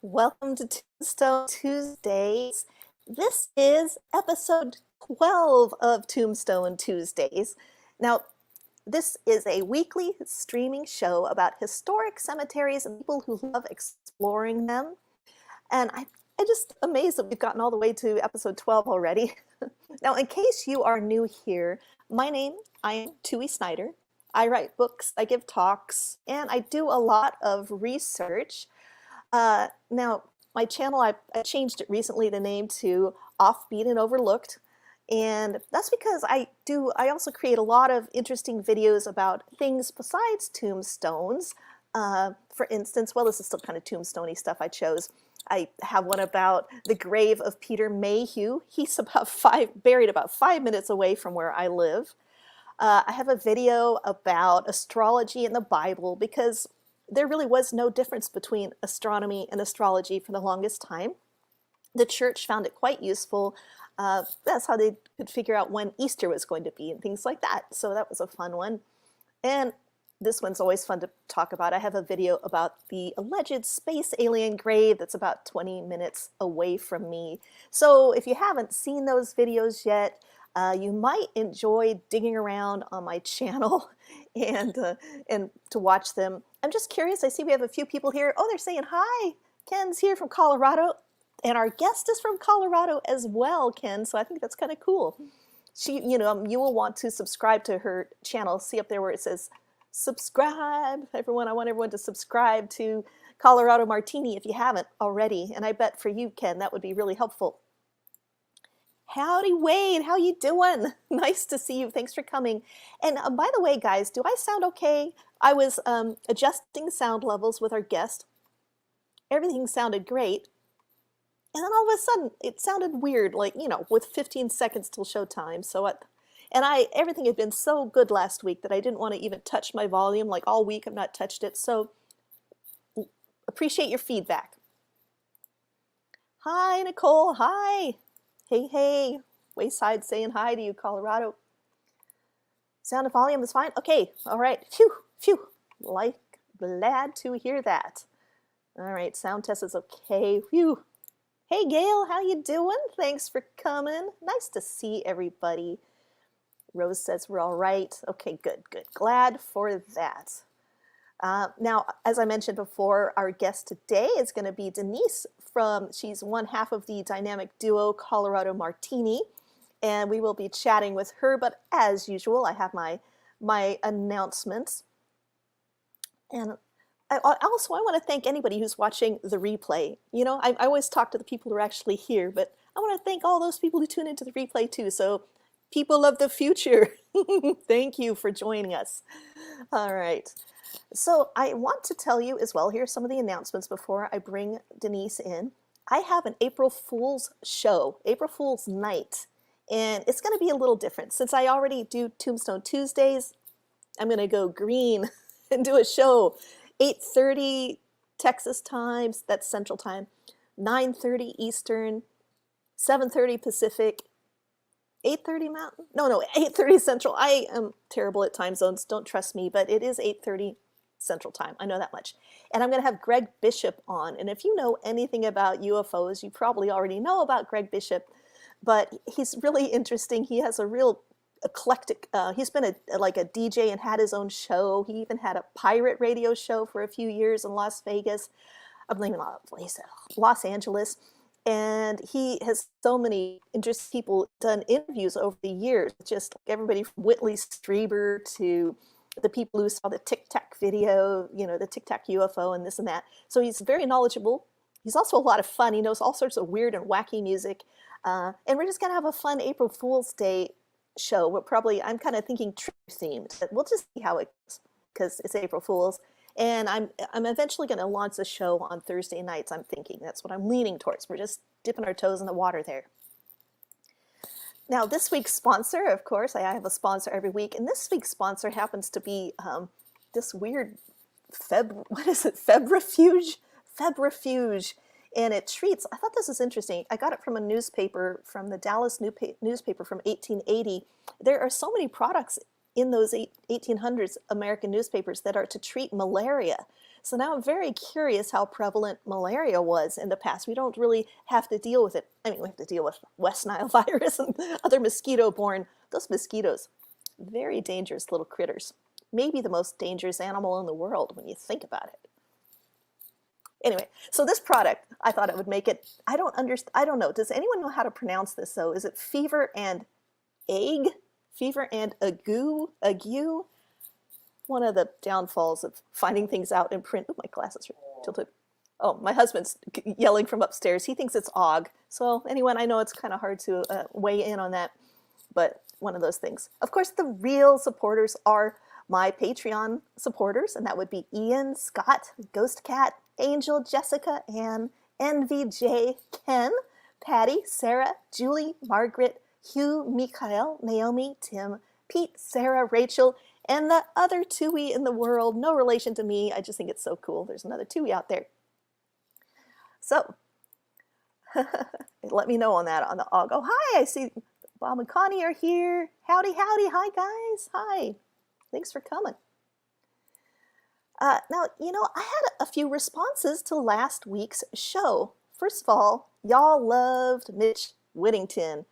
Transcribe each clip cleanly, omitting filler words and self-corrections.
Welcome to Tombstone Tuesdays. This is episode 12 of Tombstone Tuesdays. Now, this is a weekly streaming show about historic cemeteries and people who love exploring them. And I just amazed that we've gotten all the way to episode 12 already. Now, in case you are new here, I am Snider. I write books, I give talks, and I do a lot of research. Now, my channel, I changed it recently, the name to Offbeat and Overlooked. And that's because I also create a lot of interesting videos about things besides tombstones. For instance, well, this is still kind of tombstone-y stuff I chose. I have one about the grave of Peter Mayhew. He's buried about 5 minutes away from where I live. I have a video about astrology in the Bible because there really was no difference between astronomy and astrology for the longest time. The church found it quite useful. That's how they could figure out when Easter was going to be and things like that. So that was a fun one. And this one's always fun to talk about. I have a video about the alleged space alien grave that's about 20 minutes away from me. So if you haven't seen those videos yet, you might enjoy digging around on my channel and to watch them. I'm just curious. I see we have a few people here. Oh, they're saying hi. Ken's here from Colorado, and our guest is from Colorado as well, Ken. So I think that's kind of cool. You will want to subscribe to her channel. See up there where it says subscribe. Everyone, I want everyone to subscribe to Colorado Martini if you haven't already. And I bet for you, Ken, that would be really helpful. Howdy, Wade. How you doing? Nice to see you. Thanks for coming. And by the way, guys, do I sound okay? I was adjusting sound levels with our guest. Everything sounded great. And then all of a sudden, it sounded weird, like, with 15 seconds till showtime. Everything had been so good last week that I didn't want to even touch my volume. Like all week, I've not touched it. So appreciate your feedback. Hi, Nicole. Hi. Hey, Wayside saying hi to you, Colorado. Sound and volume is fine? Okay, all right. Phew. Glad to hear that. All right, sound test is okay. Phew. Hey, Gail, how you doing? Thanks for coming. Nice to see everybody. Rose says we're all right. Okay, good. Glad for that. Now, as I mentioned before, our guest today is going to be Denise she's one half of the dynamic duo Colorado Martini, and we will be chatting with her, but as usual, I have my announcements. And I want to thank anybody who's watching the replay. I always talk to the people who are actually here, but I want to thank all those people who tune into the replay too. So people of the future, thank you for joining us. All right. So I want to tell you as well, here's some of the announcements before I bring Denise in. I have an April Fool's show, April Fool's night, and it's going to be a little different. Since I already do Tombstone Tuesdays, I'm going to go green and do a show, 8:30 Texas time, that's Central Time, 9:30 Eastern, 7:30 Pacific, 8:30 Mountain? No, 8:30 Central. I am terrible at time zones. Don't trust me, but it is 8:30 Central Time. I know that much. And I'm going to have Greg Bishop on. And if you know anything about UFOs, you probably already know about Greg Bishop, but he's really interesting. He has a real eclectic, he's been like a DJ and had his own show. He even had a pirate radio show for a few years in Las Vegas. I believe in Los Angeles. And he has so many interesting people done interviews over the years, just like everybody from Whitley Strieber to the people who saw the Tic Tac video, the Tic Tac UFO and this and that. So he's very knowledgeable. He's also a lot of fun. He knows all sorts of weird and wacky music. And we're just going to have a fun April Fool's Day show. I'm kind of thinking true themed. But we'll just see how it goes because it's April Fool's. And I'm eventually going to launch the show on Thursday nights, I'm thinking. That's what I'm leaning towards. We're just dipping our toes in the water there. Now, this week's sponsor, of course, I have a sponsor every week. And this week's sponsor happens to be this weird Febrifuge? Febrifuge. And it treats, I thought this was interesting. I got it from a newspaper, from the Dallas newspaper from 1880. There are so many products in those 1800s American newspapers that are to treat malaria. So now I'm very curious how prevalent malaria was in the past. We don't really have to deal with it. I mean, we have to deal with West Nile virus and other mosquito-borne. Those mosquitoes, very dangerous little critters. Maybe the most dangerous animal in the world when you think about it. Anyway, so this product, I thought I would make it. I don't know. Does anyone know how to pronounce this though? Is it fever and egg? Fever and ague? One of the downfalls of finding things out in print. Oh, my glasses are tilted. Oh, my husband's yelling from upstairs. He thinks it's og. So anyone, I know it's kind of hard to weigh in on that, but one of those things. Of course, the real supporters are my Patreon supporters, and that would be Ian, Scott, Ghost Cat, Angel, Jessica, Ann, NVJ, Ken, Patty, Sarah, Julie, Margaret, Hugh, Mikhail, Naomi, Tim, Pete, Sarah, Rachel, and the other Tui in the world. No relation to me. I just think it's so cool. There's another Tui out there. So let me know on that on the og. Oh, hi, I see Bob and Connie are here. Howdy, howdy. Hi, guys. Hi. Thanks for coming. Now, you know, I had a few responses to last week's show. First of all, y'all loved Mitch Whittington.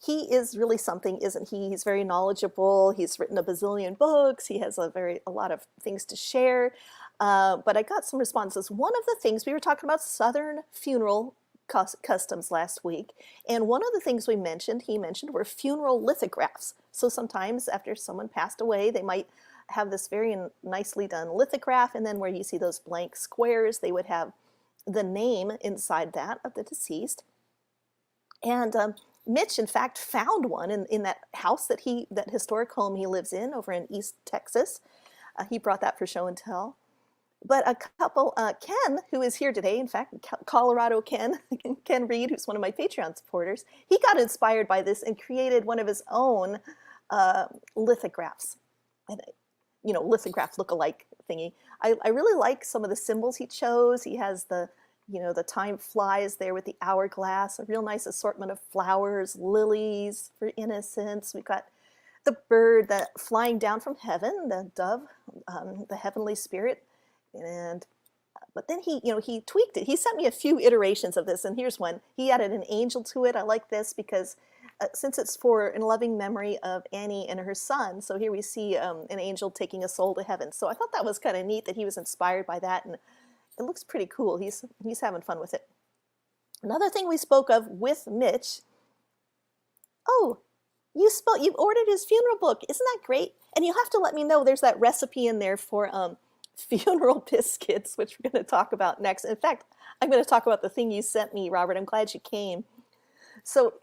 He is really something, isn't he? He's very knowledgeable. He's written a bazillion books. He has a lot of things to share. But I got some responses. One of the things, we were talking about Southern funeral customs last week, and one of the things he mentioned were funeral lithographs. So sometimes after someone passed away, they might have this very nicely done lithograph, and then where you see those blank squares, they would have the name inside that of the deceased. And Mitch, in fact, found one in that house that historic home he lives in over in East Texas. He brought that for show and tell. But a couple, Ken, who is here today, in fact, Colorado Ken, Ken Reed, who's one of my Patreon supporters, he got inspired by this and created one of his own lithographs. And, you know, lithograph look-alike thingy. I really like some of the symbols he chose. He has the, you know, the time flies there with the hourglass, a real nice assortment of flowers, lilies for innocence. We've got the bird that flying down from heaven, the dove, the heavenly spirit. And but then he tweaked it. He sent me a few iterations of this, and here's one. He added an angel to it. I like this because since it's in loving memory of Annie and her son, so here we see an angel taking a soul to heaven. So I thought that was kind of neat that he was inspired by that, and it looks pretty cool. He's having fun with it. Another thing we spoke of with Mitch. Oh, you ordered his funeral book. Isn't that great? And you'll have to let me know. There's that recipe in there for funeral biscuits, which we're going to talk about next. In fact, I'm going to talk about the thing you sent me, Robert. I'm glad you came. So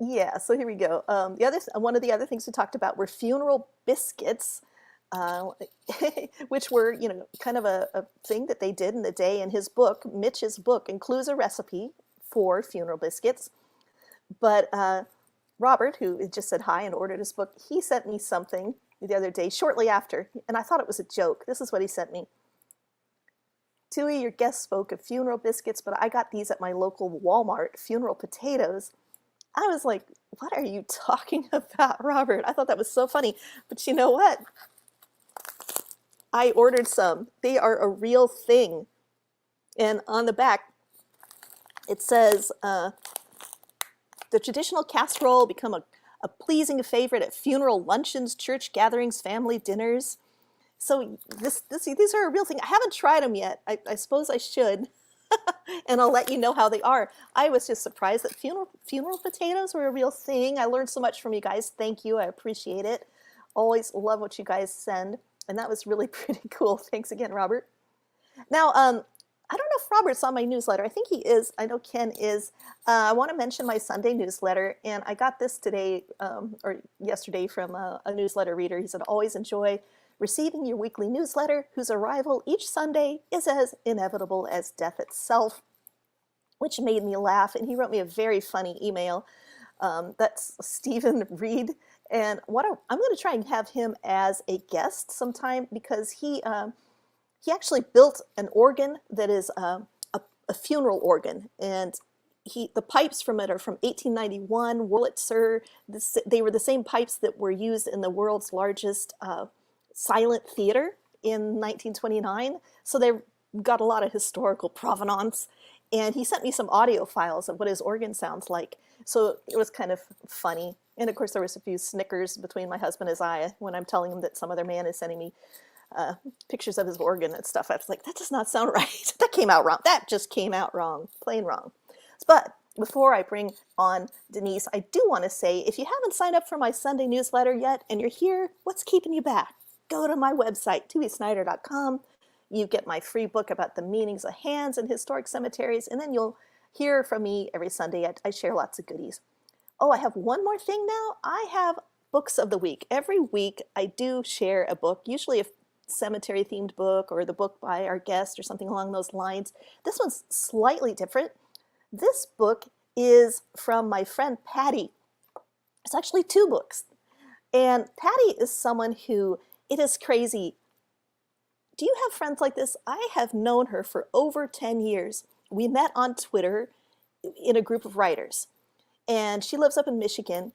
yeah, so here we go. One of the other things we talked about were funeral biscuits, which were, you know, kind of a thing that they did in the day. In his book, Mitch's book, includes a recipe for funeral biscuits. But Robert, who just said hi and ordered his book, he sent me something the other day, shortly after, and I thought it was a joke. This is what he sent me. Tui, your guest spoke of funeral biscuits, but I got these at my local Walmart, funeral potatoes. I was like, what are you talking about, Robert? I thought that was so funny. But you know what? I ordered some. They are a real thing. And on the back, it says, the traditional casserole become a pleasing favorite at funeral luncheons, church gatherings, family dinners. So these are a real thing. I haven't tried them yet. I suppose I should. And I'll let you know how they are. I was just surprised that funeral potatoes were a real thing. I learned so much from you guys. Thank you. I appreciate it. Always love what you guys send. And that was really pretty cool. Thanks again, Robert. Now, I don't know if Robert's on my newsletter. I think he is. I know Ken is. I want to mention my Sunday newsletter. And I got this today or yesterday from a newsletter reader. He said, always enjoy receiving your weekly newsletter, whose arrival each Sunday is as inevitable as death itself, which made me laugh. And he wrote me a very funny email. That's Stephen Reed. And I'm going to try and have him as a guest sometime, because he actually built an organ that is a funeral organ. And the pipes from it are from 1891, Wurlitzer. They were the same pipes that were used in the world's largest silent theater in 1929. So they've got a lot of historical provenance. And he sent me some audio files of what his organ sounds like. So it was kind of funny. And of course, there was a few snickers between my husband and I when I'm telling him that some other man is sending me pictures of his organ and stuff. I was like, that does not sound right. That came out wrong. That just came out wrong, plain wrong. But before I bring on Denise, I do want to say, if you haven't signed up for my Sunday newsletter yet and you're here, what's keeping you back? Go to my website, tuisnider.com. You get my free book about the meanings of hands in historic cemeteries, and then you'll hear from me every Sunday. I share lots of goodies. Oh, I have one more thing now. I have books of the week. Every week I do share a book, usually a cemetery themed book or the book by our guest or something along those lines. This one's slightly different. This book is from my friend Patty. It's actually two books. And Patty is someone who, it is crazy. Do you have friends like this? I have known her for over 10 years. We met on Twitter in a group of writers. And she lives up in Michigan.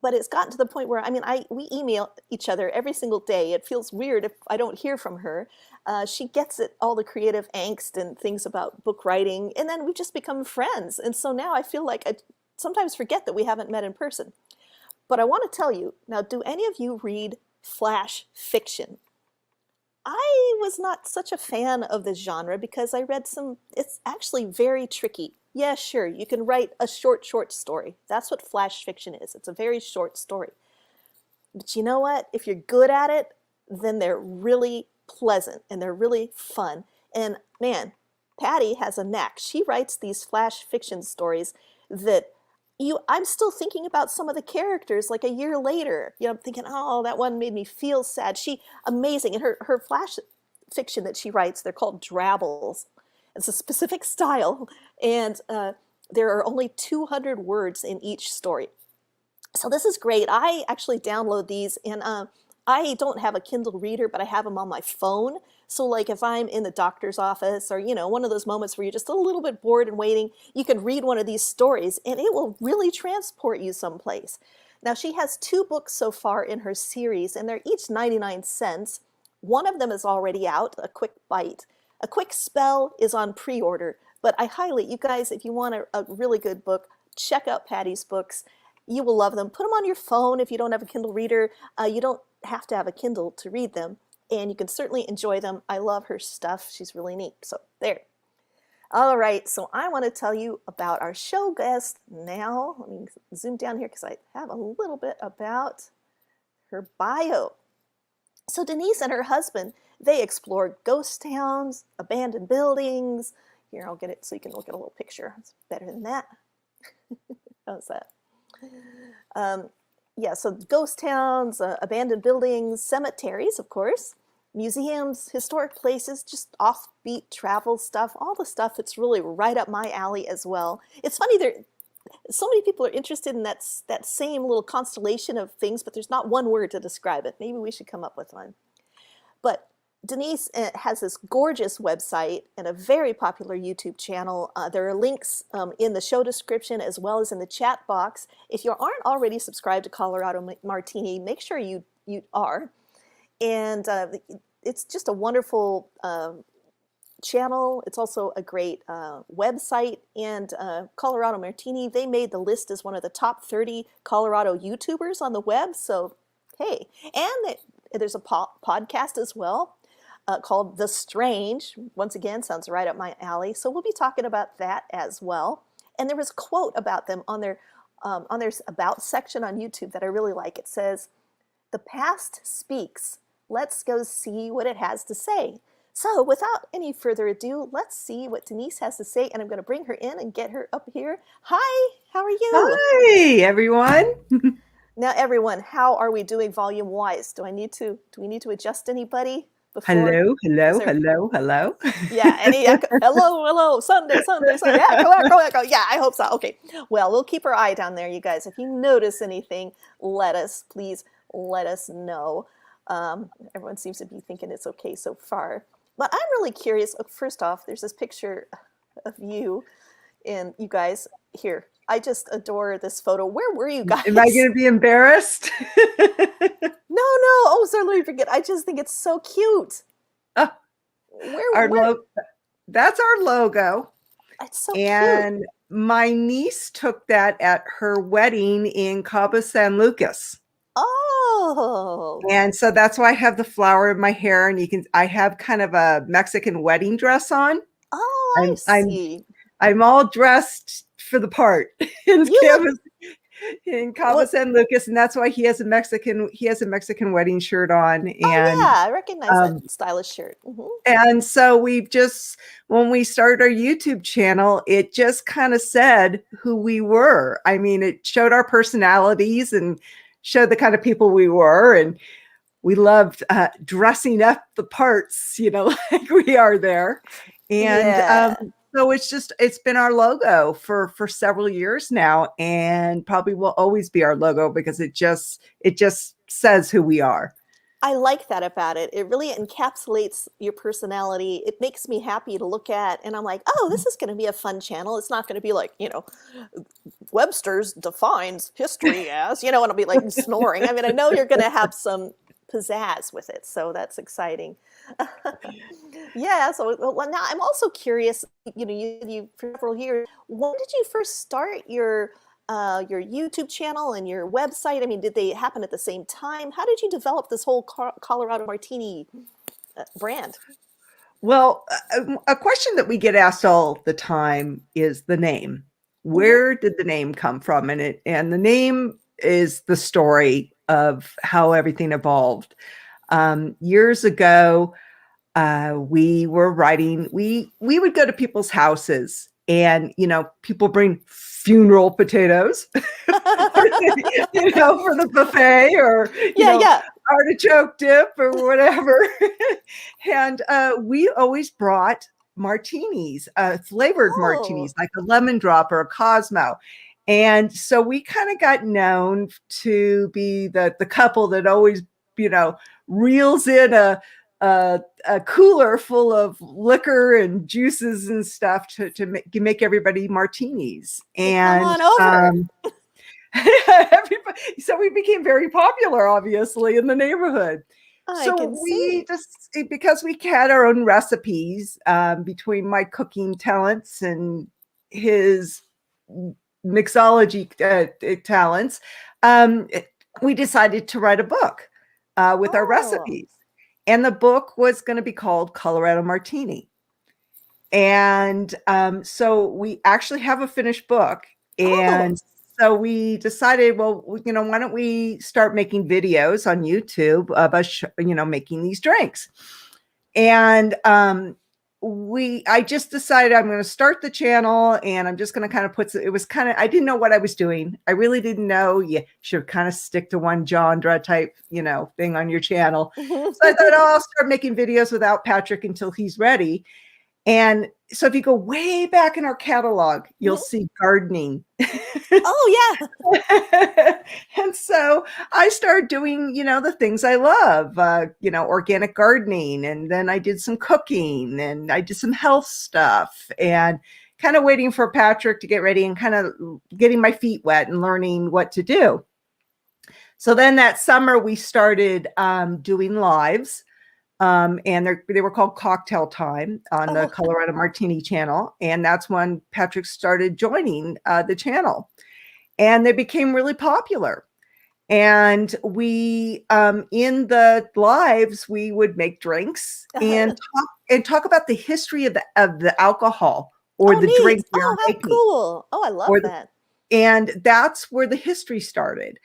But it's gotten to the point where, we email each other every single day. It feels weird if I don't hear from her. She gets at all the creative angst and things about book writing, and then we've just become friends. And so now I feel like I sometimes forget that we haven't met in person. But I want to tell you, now, do any of you read flash fiction? I was not such a fan of this genre because I read it's actually very tricky. Yeah, sure, you can write a short story. That's what flash fiction is. It's a very short story. But you know what? If you're good at it, then they're really pleasant and they're really fun. And man, Patty has a knack. She writes these flash fiction stories that I'm still thinking about some of the characters like a year later. I'm thinking, oh, that one made me feel sad. Amazing. And her flash fiction that she writes, they're called drabbles. It's a specific style, and there are only 200 words in each story. So this is great. I actually download these, and I don't have a Kindle reader, but I have them on my phone. So like if I'm in the doctor's office or, one of those moments where you're just a little bit bored and waiting, you can read one of these stories, and it will really transport you someplace. Now, she has 2 books so far in her series, and they're each 99 cents. One of them is already out, A Quick Bite. A Quick Spell is on pre-order, but I highly, you guys, if you want a really good book, check out Patty's books. You will love them. Put them on your phone if you don't have a Kindle reader. You don't have to have a Kindle to read them, and you can certainly enjoy them. I love her stuff. She's really neat. So there. All right, so I want to tell you about our show guest now. Let me zoom down here because I have a little bit about her bio. So Denise and her husband, they explored ghost towns, abandoned buildings. Here, I'll get it so you can look at a little picture. It's better than that. How's that? Yeah, so ghost towns, abandoned buildings, cemeteries, of course, museums, historic places, just offbeat travel stuff, all the stuff that's really right up my alley as well. It's funny, so many people are interested in that same little constellation of things, but there's not one word to describe it. Maybe we should come up with one. But Denise has this gorgeous website and a very popular YouTube channel. There are links in the show description as well as in the chat box. If you aren't already subscribed to Colorado Martini, make sure you are. And it's just a wonderful channel. It's also a great website. And Colorado Martini, they made the list as one of the top 30 Colorado YouTubers on the web. So, hey. And there's a podcast as well. Called The Strange. Once again, sounds right up my alley. So we'll be talking about that as well. And there was a quote about them on their About section on YouTube that I really like. It says, "The past speaks. Let's go see what it has to say." So without any further ado, let's see what Denise has to say. And I'm going to bring her in and get her up here. Hi, how are you? Hi, everyone. Now, everyone, how are we doing volume-wise? Do we need to adjust anybody? Hello. Yeah, hello, Sunday. Yeah, go echo. Yeah, I hope so. Okay, well, we'll keep our eye down there, you guys. If you notice anything, please let us know. Everyone seems to be thinking it's okay so far. But I'm really curious. First off, there's this picture of you And you guys, here, I just adore this photo. Where were you Am I guys? going to be embarrassed? No, no. Oh, sorry, let me forget. I just think it's so cute. Oh, our Where? logo. That's our logo. It's so cute. And my niece took that at her wedding in Cabo San Lucas. Oh. And so that's why I have the flower in my hair, and I have kind of a Mexican wedding dress on. Oh, I I'm I'm see. I'm all dressed for the part in You look Cabo what? San Lucas, and that's why he has a Mexican wedding shirt on. Oh And yeah, I recognize that um, stylish shirt. Hmm. and so when we started our YouTube channel, it just kind of said who we were. I mean, it showed our personalities and showed the kind of people we were. And we loved dressing up the parts, like we are there. And Yeah. so it's been our logo for several years now, and probably will always be our logo because it just says who we are. I like that about it. It really encapsulates your personality. It makes me happy to look at, and I'm like, oh, this is going to be a fun channel. It's not going to be like, Webster's defines history as, and I'll be like snoring. I mean, I know you're going to have some pizzazz with it, so that's exciting. Yeah. So, well, now I'm also curious. You for several years. When did you first start your YouTube channel and your website? I mean, did they happen at the same time? How did you develop this whole Colorado Martini brand? Well, a question that we get asked all the time is the name. Hmm. Where did the name come from? And the name is the story of how everything evolved. Years ago, we were writing. We would go to people's houses, and people bring funeral potatoes, for the buffet, or Yeah, yeah. artichoke dip or whatever. And we always brought martinis, flavored Oh, martinis, like a lemon drop or a Cosmo. And so we kind of got known to be the couple that always, reels in a cooler full of liquor and juices and stuff to make everybody martinis. hey, come And on over. everybody, so we became very popular, obviously, in the neighborhood. I can So see. because we had our own recipes, between my cooking talents and his mixology talents, um, we decided to write a book with our Oh, recipes. And the book was going to be called Colorado Martini. And so we actually have a finished book. oh. And so we decided, well, why don't we start making videos on YouTube of us, making these drinks? And I just decided I'm going to start the channel, and I'm just going to kind of I didn't know what I was doing. I really didn't know. You should kind of stick to one genre type, thing on your channel. So I thought, oh, I'll start making videos without Patrick until he's ready. And so if you go way back in our catalog, you'll see gardening. Oh, yeah. And so I started doing, the things I love, organic gardening. And then I did some cooking, and I did some health stuff, and kind of waiting for Patrick to get ready and kind of getting my feet wet and learning what to do. So then that summer we started doing lives. And they were called Cocktail Time on the Oh. Colorado Martini channel. And that's when Patrick started joining the channel. And they became really popular. And we, in the lives, we would make drinks and talk about the history of the alcohol or Oh, the neat. drink we Oh, were how making. cool. Oh, I love that. And that's where the history started.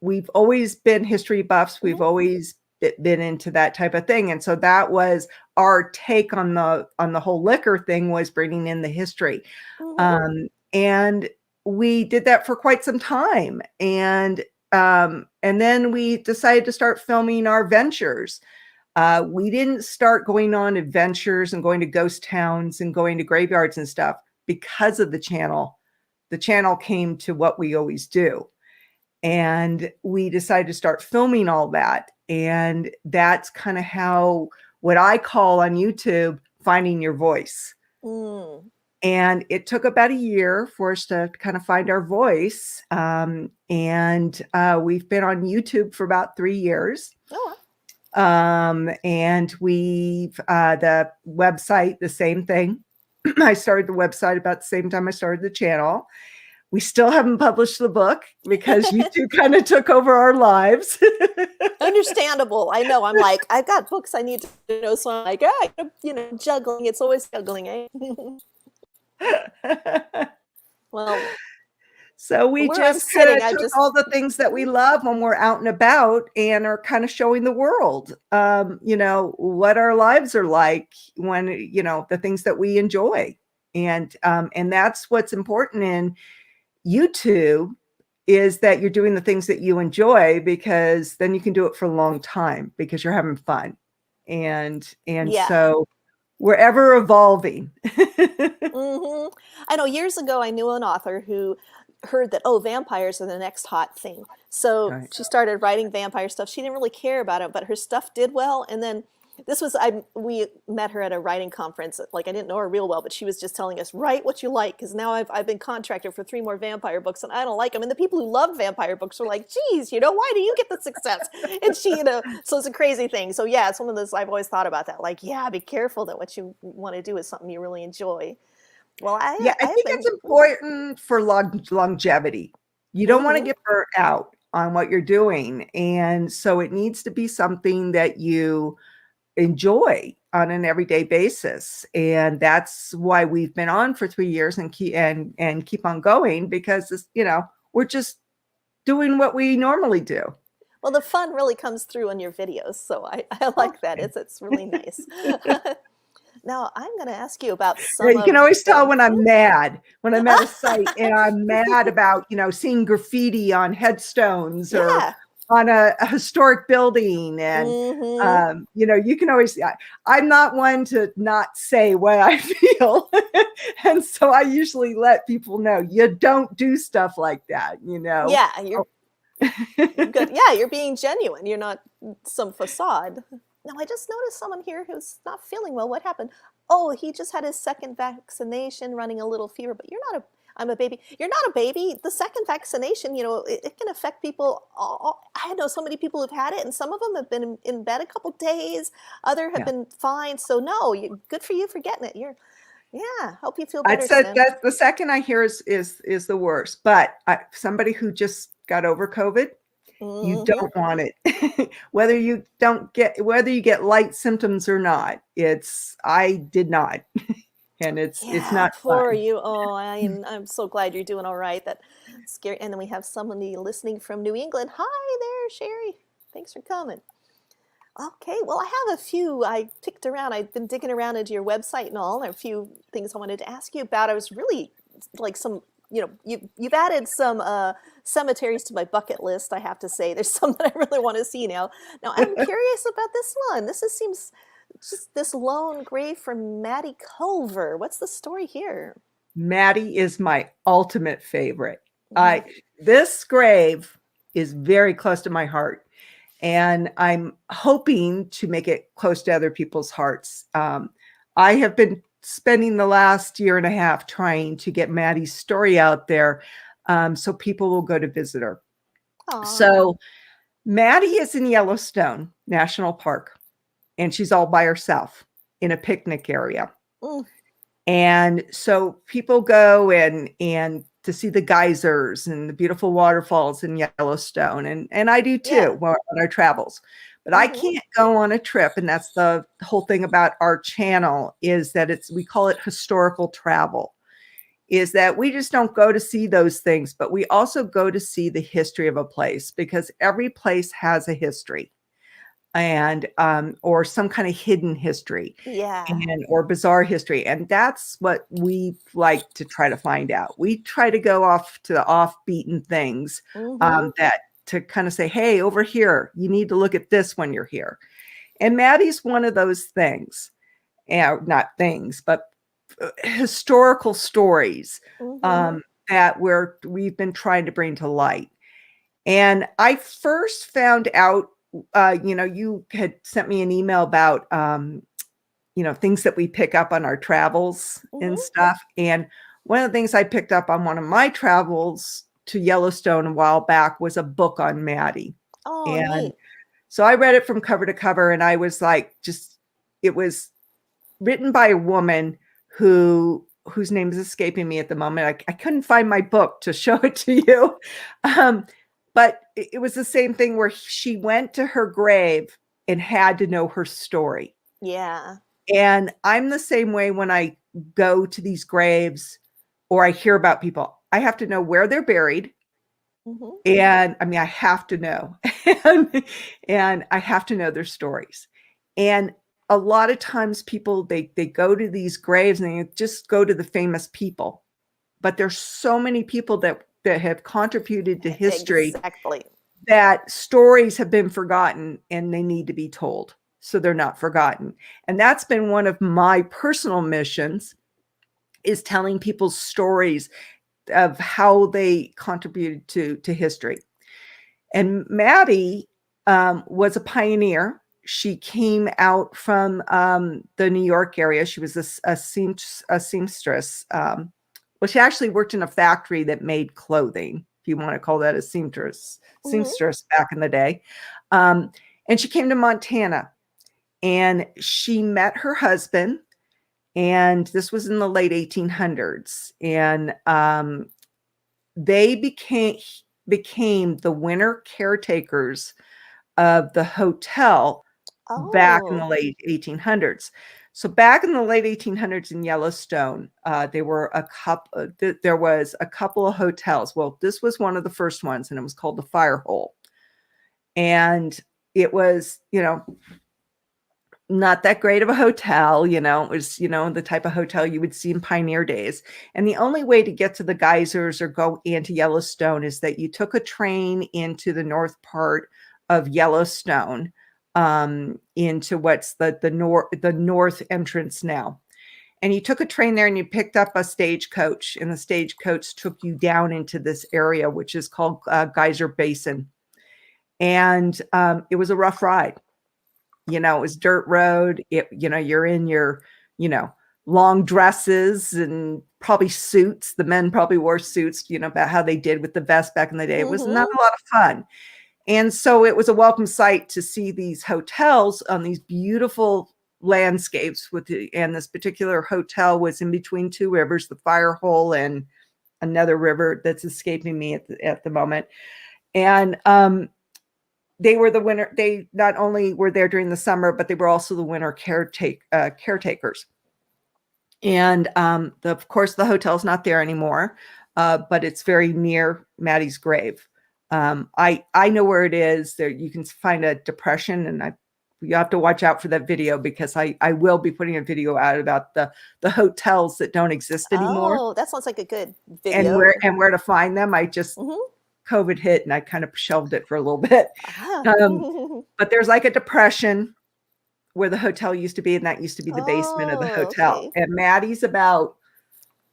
We've always been history buffs. We've Hmm. always been into that type of thing. And so that was our take on the whole liquor thing, was bringing in the history. Hmm. And we did that for quite some time. And then we decided to start filming our ventures. We didn't start going on adventures and going to ghost towns and going to graveyards and stuff because of the channel. The channel came to what we always do. And we decided to start filming all that. And that's kind of how, what I call on YouTube, finding your voice. Mm. And it took about a year for us to kind of find our voice. And we've been on YouTube for about 3 years. Oh, And we've the website, the same thing. I started the website about the same time I started the channel. We still haven't published the book because YouTube kind of took over our lives. understandable. I know. I'm like, I've got books I need to know, so I'm like, juggling. It's always juggling, eh? Well, So we where I'm just kind sitting, of I've took just all the things that we love when we're out and about and are kind of showing the world, what our lives are like when, the things that we enjoy. And that's what's important in YouTube is that you're doing the things that you enjoy, because then you can do it for a long time because you're having fun. And yeah. so we're ever evolving. I know years ago I knew an author who heard that, oh, vampires are the next hot thing. So Right. she started writing vampire stuff. She didn't really care about it, but her stuff did well. And then we met her at a writing conference. Like, I didn't know her real well, but she was just telling us, write what you like, because now I've been contracted for 3 more vampire books and I don't like them. And the people who love vampire books are like, geez, why do you get the success? And she, so it's a crazy thing. So yeah, it's one of those, I've always thought about that. Like, yeah, be careful that what you want to do is something you really enjoy. Well, I I've think been. it's important for longevity. You don't want to get burnt out on what you're doing. And so it needs to be something that you enjoy on an everyday basis. And that's why we've been on for 3 years and keep on going, because we're just doing what we normally do. Well, the fun really comes through on your videos, so I like that. It's really nice. Now, I'm going to ask you about some You can of always tell the. when I'm mad, when I'm at a site and I'm mad about, seeing graffiti on headstones or Yeah. on a historic building. And, you can always, I'm not one to not say what I feel. And so I usually let people know, you don't do stuff like that, Yeah, you're good. Yeah, you're being genuine. You're not some facade. Now, I just noticed someone here who's not feeling well. What happened? Oh, he just had his second vaccination, running a little fever, but you're not a. I'm a baby. You're not a baby. The second vaccination, it can affect people. I know so many people who've had it, and some of them have been in bed a couple days. Other have been fine. So no, good for you for getting it. Hope you feel better. I'd say that the second I hear is the worst. But somebody who just got over COVID, you don't want it. whether you get light symptoms or not. I did not. And it's not for fun. you. Oh, I'm so glad you're doing all right. That's scary. And then we have somebody listening from New England. Hi there, Sherri. Thanks for coming. Okay, well, I have a few. I picked around. I've been digging around into your website and all. There are a few things I wanted to ask you about. I was really like you've added some cemeteries to my bucket list, I have to say. There's some that I really want to see now. Now, I'm curious about this one. Seems just this lone grave from Maddie Culver. What's the story here? Maddie is my ultimate favorite. This grave is very close to my heart, and I'm hoping to make it close to other people's hearts. I have been spending the last year and a half trying to get Maddie's story out there, so people will go to visit her. Aww. So Maddie is in Yellowstone National Park, and she's all by herself in a picnic area. And so people go and to see the geysers and the beautiful waterfalls in Yellowstone. And I do too on our travels. But I can't go on a trip. And that's the whole thing about our channel, is that we call it historical travel, is that we just don't go to see those things, but we also go to see the history of a place, because every place has a history. And or some kind of hidden history, or bizarre history, and that's what we like to try to find out. We try to go off to the off-beaten things, that to kind of say, hey, over here, you need to look at this when you're here. And Maddie's one of those things, not things, but historical stories that we've been trying to bring to light. And I first found out, you had sent me an email about things that we pick up on our travels and Mhm. stuff. And one of the things I picked up on one of my travels to Yellowstone a while back was a book on Maddie. Oh, And neat. so I read it from cover to cover, and I was like, it was written by a woman whose name is escaping me at the moment. I couldn't find my book to show it to you. But it was the same thing where she went to her grave and had to know her story. Yeah. And I'm the same way when I go to these graves or I hear about people. I have to know where they're buried. Mhm. And I mean, I have to know. and I have to know their stories. And a lot of times people, they go to these graves and they just go to the famous people. But there's so many people that have contributed to history Exactly. that stories have been forgotten and they need to be told so they're not forgotten. And that's been one of my personal missions, is telling people's stories of how they contributed to history. And Maddie was a pioneer. She came out from the New York area. She was a seamstress. Well, she actually worked in a factory that made clothing, if you want to call that a Mhm. seamstress back in the day. And she came to Montana, and she met her husband, and this was in the late 1800s. And they became the winter caretakers of the hotel back in the Oh. late 1800s. So back in the late 1800s in Yellowstone, there was a couple of hotels. Well, this was one of the first ones, and it was called the Fire Hole. And it was, not that great of a hotel. It was, the type of hotel you would see in pioneer days. And the only way to get to the geysers or go into Yellowstone is that you took a train into the north part of Yellowstone, into what's the north entrance now. And you took a train there and you picked up a stagecoach, and the stagecoach took you down into this area, which is called Geyser Basin. And it was a rough ride. It was dirt road. You're in your, long dresses and probably suits. The men probably wore suits, about how they did with the vest back in the day. It was not Mhm. a lot of fun. And so it was a welcome sight to see these hotels on these beautiful landscapes and this particular hotel was in between two rivers, the Fire Hole and another river that's escaping me at the moment. And they were the winter. They not only were there during the summer, but they were also the winter caretakers. And of course, the hotel's not there anymore, but it's very near Maddie's grave. I know where it is. There you can find a depression, and you have to watch out for that video, because I will be putting a video out about the hotels that don't exist anymore, Oh, that sounds like a good and video. where to find them. I just Mhm. COVID hit, and I kind of shelved it for a little bit. Ah. Um, but there's like a depression where the hotel used to be, and that used to be the basement of the Oh, hotel. okay. And Maddie's about,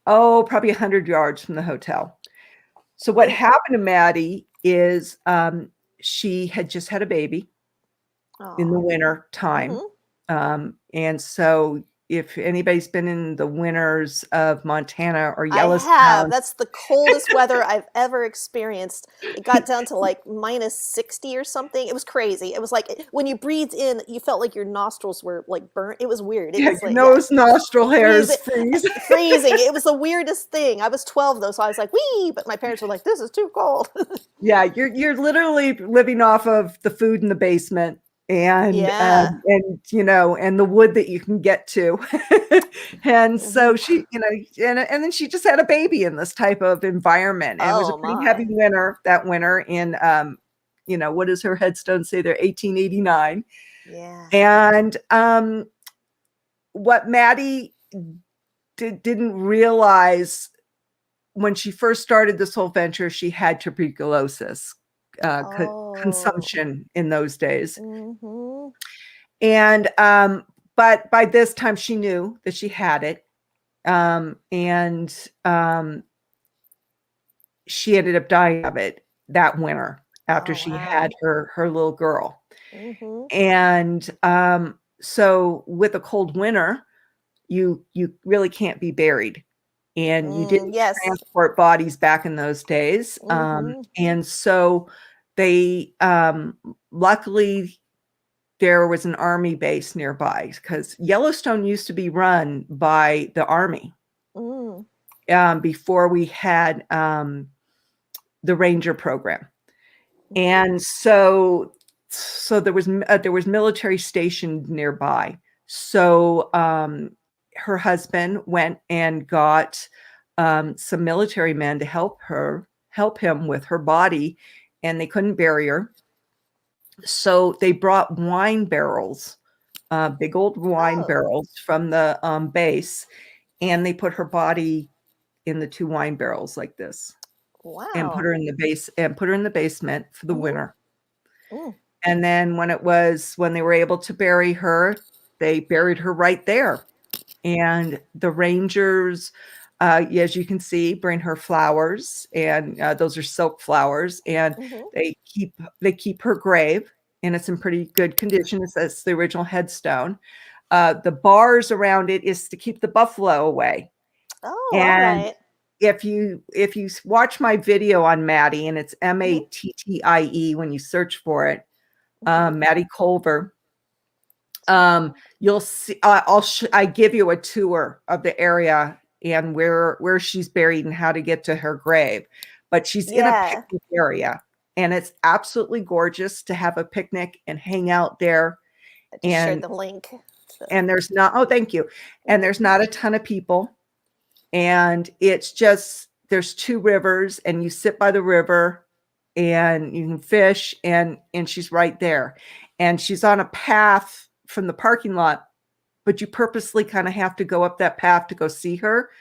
probably 100 yards from the hotel. So what Mm. happened to Maddie is she had just had a baby in the Oh. winter time. Mhm. And so if anybody's been in the winters of Montana or I have. Yellowstone, That's the coldest weather I've ever experienced. It got down to like -60 or something. It was crazy. It was like when you breathed in, you felt like your nostrils were like burnt. It was weird. It yeah, was your like, yeah, nose nostril hairs freezing. freeze. Freezing. It was the weirdest thing. I was 12 though, so I was like, "Wee!" But my parents were like, "This is too cold." Yeah, you're literally living off of the food in the basement and Yeah. and the wood that you can get to. And so Mhm. she, and then she just had a baby in this type of environment. And it was a Oh pretty heavy my. winter that winter in what does her headstone say there? 1889. Yeah. And what Maddie didn't realize when she first started this whole venture, she had tuberculosis, Oh. consumption in those days. Mhm. And but by this time she knew that she had it. And she ended up dying of it that winter after Oh she had wow. her little girl. Mhm. And so with a cold winter, you really can't be buried, and you didn't Yes. transport bodies back in those days. Mm-hmm. And so they luckily there was an army base nearby, because Yellowstone used to be run by the army before we had the ranger program. And so there was military stationed nearby. So her husband went and got some military men to help him with her body, and they couldn't bury her. So they brought wine barrels, big old wine barrels from the base, and they put her body in the 2 wine barrels like this. Wow. And put her in the basement for the winter. Mm. And then when they were able to bury her, they buried her right there. And the rangers, as you can see, bring her flowers, and those are silk flowers, and they keep her grave, and it's in pretty good condition. It says the original headstone. The bars around it is to keep the buffalo away. Oh, and all right. If you watch my video on Maddie, and it's Mattie when you search for it, Maddie Culver, you'll see. I give you a tour of the area and where she's buried and how to get to her grave. But she's in a picnic area, and it's absolutely gorgeous to have a picnic and hang out there. I just shared the link. And there's not. Oh, thank you. And there's not a ton of people. And it's just, there's 2 rivers, and you sit by the river and you can fish, and she's right there. And she's on a path from the parking lot, but you purposely kind of have to go up that path to go see her.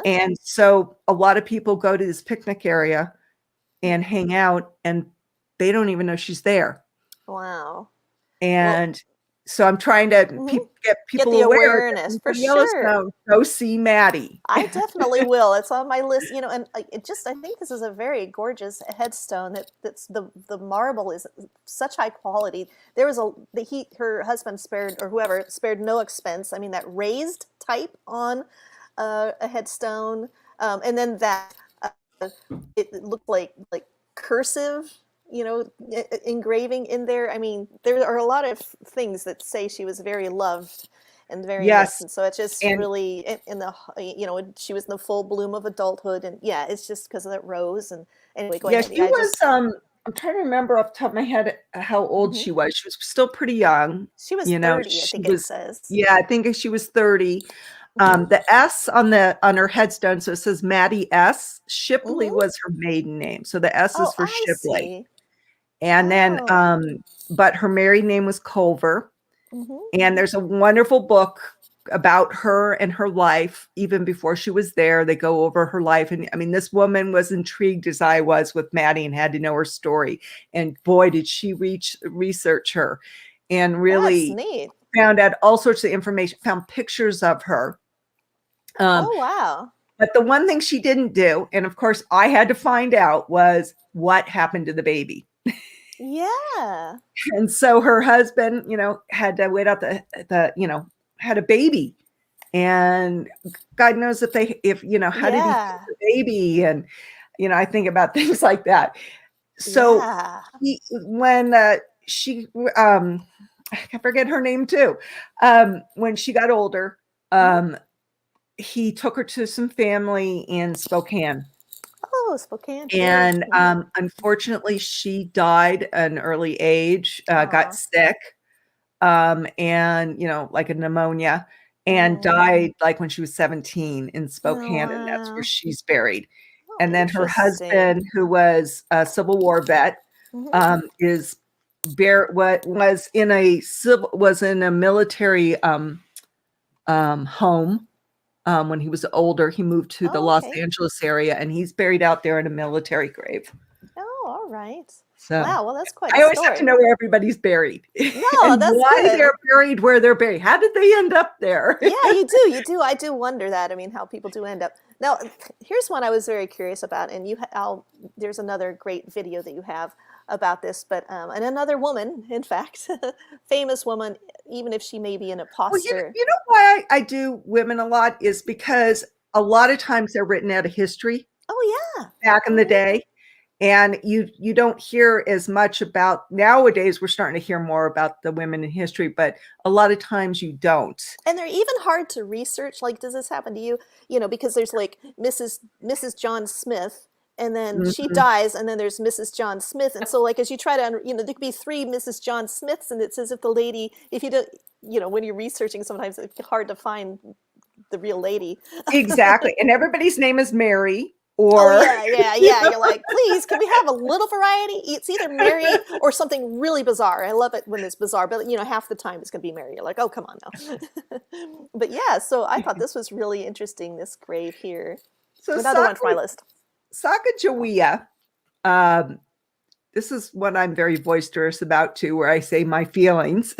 And so a lot of people go to this picnic area and hang out, and they don't even know she's there. Wow. And so I'm trying to get people the aware awareness for Yellowstone. Go see Maddie. I definitely will. It's on my list, and I think this is a very gorgeous headstone. That's the marble is such high quality. There was her husband spared, or whoever spared, no expense. I mean, that raised type on a headstone, and then that it looked like cursive, engraving in there. I mean, there are a lot of things that say she was very loved and very missed. And so it's just really in the, she was in the full bloom of adulthood. And yeah, it's just because of that rose. And anyway, go ahead. She was, I'm trying to remember off the top of my head how old she was. She was still pretty young. She was 30, I think it says. Yeah, I think she was 30. The S on her headstone, so it says Maddie S. Shipley was her maiden name. So the S is for Shipley. See. And then, but her married name was Culver. And there's a wonderful book about her and her life, even before she was there. They go over her life. And I mean, this woman was intrigued as I was with Maddie and had to know her story. And boy, did she research her, and really found out all sorts of information, found pictures of her. Oh, wow. But the one thing she didn't do, and of course I had to find out, was what happened to the baby. Yeah. And so her husband, had to wait out had a baby, and God knows if how did he keep the baby? And, I think about things like that. So when she, I forget her name too. When she got older, he took her to some family in Spokane. Oh, Spokane. And unfortunately, she died at an early age, got sick, and, like a pneumonia, and died like when she was 17 in Spokane. And that's where she's buried. And then her husband, who was a Civil War vet, was in a military home. When he was older, he moved to the Los Angeles area, and he's buried out there in a military grave. Oh, all right. So, wow, well, that's quite. I always have to know where everybody's buried. No, that's why good. They're buried where they're buried. How did they end up there? Yeah, you do. I do wonder that. I mean, how people do end up. Now, here's one I was very curious about, and there's another great video that you have about this, but and another woman, in fact, famous woman, even if she may be an Well, imposter. you know why I do women a lot is because a lot of times they're written out of history Oh yeah. back in the day. And you don't hear as much about, nowadays we're starting to hear more about the women in history, but a lot of times you don't. And they're even hard to research. Like, does this happen to you? You know, because there's like Mrs. John Smith, and then she Mhm. dies, and then there's Mrs. John Smith, and so like as you try to, you know, there could be three Mrs. John Smiths, and it's as if the lady, if you don't, you know, when you're researching, sometimes it's hard to find the real lady. Exactly. And everybody's name is Mary Oh or yeah, yeah, yeah. You're like, please, can we have a little variety? It's either Mary or something really bizarre. I love it when it's bizarre, but you know, half the time it's gonna be Mary. You're like, oh, come on now. But yeah, so I thought this was really interesting. This grave here, so another one for my list. Sacagawea. This is what I'm very boisterous about too, where I say my feelings.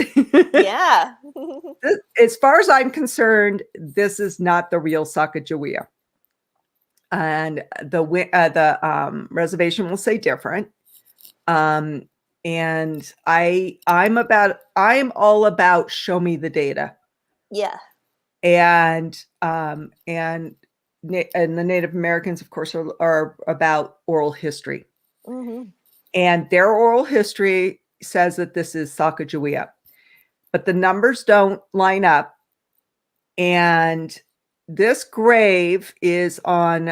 Yeah. As far as I'm concerned, this is not the real Sacagawea. And the reservation will say different. And I'm all about show me the data. Yeah. And the Native Americans, of course, are about oral history. Mm-hmm. And their oral history says that this is Sacagawea, but the numbers don't line up. And this grave is on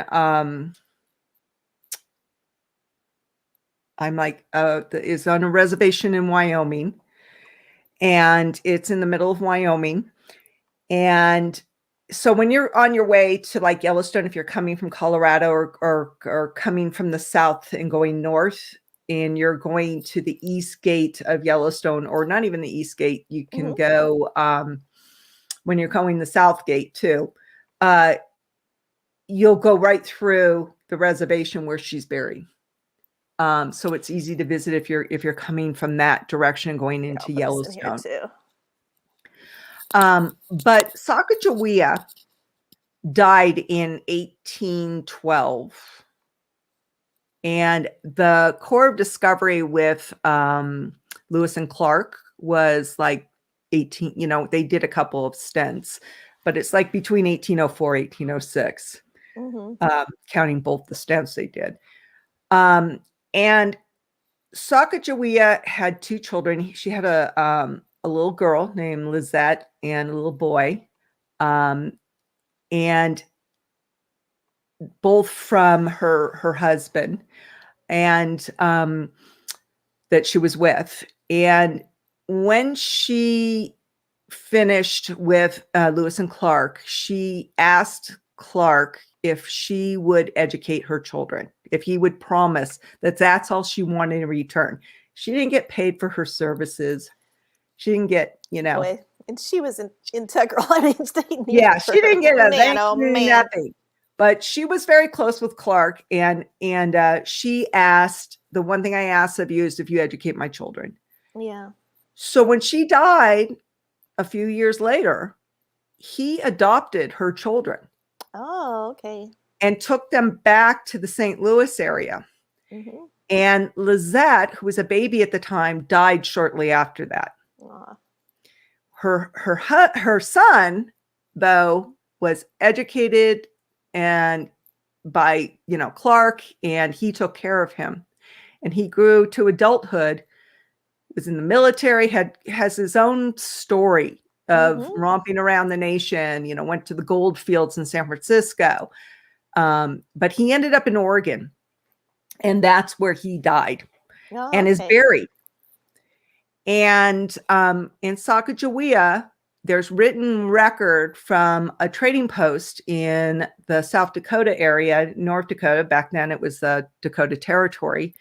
is on a reservation in Wyoming, and it's in the middle of Wyoming. And so when you're on your way to like Yellowstone, if you're coming from Colorado or coming from the south and going north, and you're going to the east gate of Yellowstone, or not even the east gate, you can go when you're going the south gate too. You'll go right through the reservation where she's buried. So it's easy to visit if you're coming from that direction going into Yellowstone. Here too. But Sacagawea died in 1812. And the Corps of Discovery with Lewis and Clark was like 18, you know, they did a couple of stints, but it's like between 1804, 1806, counting both the stints they did. And Sacagawea had two children. She had a little girl named Lizette and a little boy. And both from her husband and that she was with. And when she finished with Lewis and Clark, she asked Clark if she would educate her children, if he would promise that that's all she wanted in return. She didn't get paid for her services. She didn't get, you know. Boy, and she was integral. I mean, she didn't get a thank you, nothing. But she was very close with Clark, and she asked, the one thing I asked of you is if you educate my children. Yeah. So when she died a few years later, he adopted her children. Oh, okay. And took them back to the St. Louis area. And Lizette, who was a baby at the time, died shortly after that. Her son, though, was educated and by, you know, Clark, and he took care of him. And he grew to adulthood, was in the military, has his own story of romping around the nation, you know, went to the gold fields in San Francisco. But he ended up in Oregon, and that's where he died and is buried. And in Sacagawea, there's written record from a trading post in the South Dakota area, North Dakota, back then it was the Dakota Territory,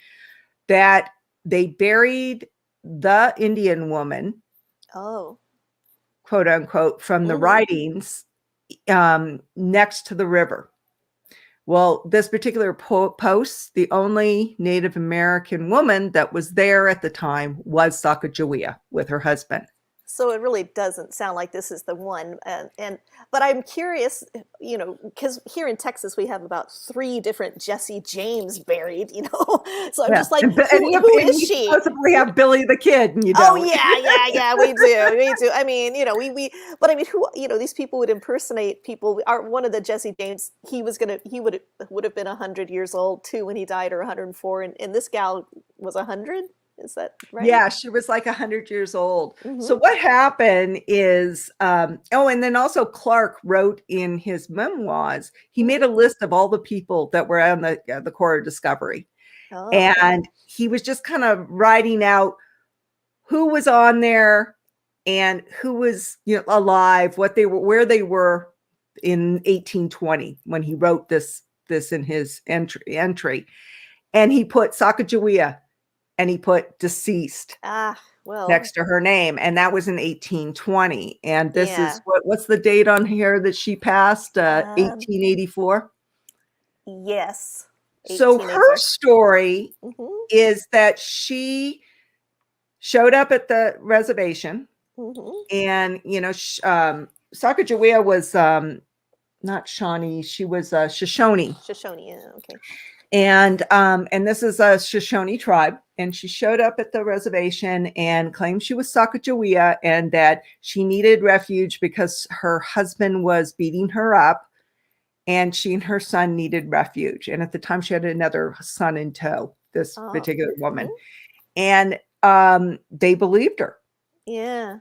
that they buried the Indian woman, quote unquote, from the writings next to the river. Well, this particular post, the only Native American woman that was there at the time was Sacagawea with her husband. So it really doesn't sound like this is the one. But I'm curious, because here in Texas we have about 3 different Jesse James buried. So I'm Yeah. just like, And who is you she? supposedly have Billy the Kid, and you Oh don't. yeah, we do. I mean, but I mean, who, these people would impersonate people. One of the Jesse James, he would have been 100 years old too when he died, or 104, and this gal was 100. Is that right? Yeah, she was like 100 years old. Mm-hmm. So what happened is, and then also Clark wrote in his memoirs, he made a list of all the people that were on the Corps of Discovery. Oh, okay. And he was just kind of writing out who was on there and who was, alive, what they were, where they were in 1820 when he wrote this in his entry. And he put Sacagawea, and he put deceased Well, next to her name, and that was in 1820. And this yeah. is what's the date on here that she passed? 1884. Yes. So her story Mm-hmm. is that she showed up at the reservation, Mm-hmm. and Sacagawea was not Shawnee, she was Shoshone. Shoshone, yeah, okay. And this is a Shoshone tribe, and she showed up at the reservation and claimed she was Sacagawea and that she needed refuge because her husband was beating her up, and she and her son needed refuge. And at the time, she had another son in tow, this particular woman. And they believed her. Yeah.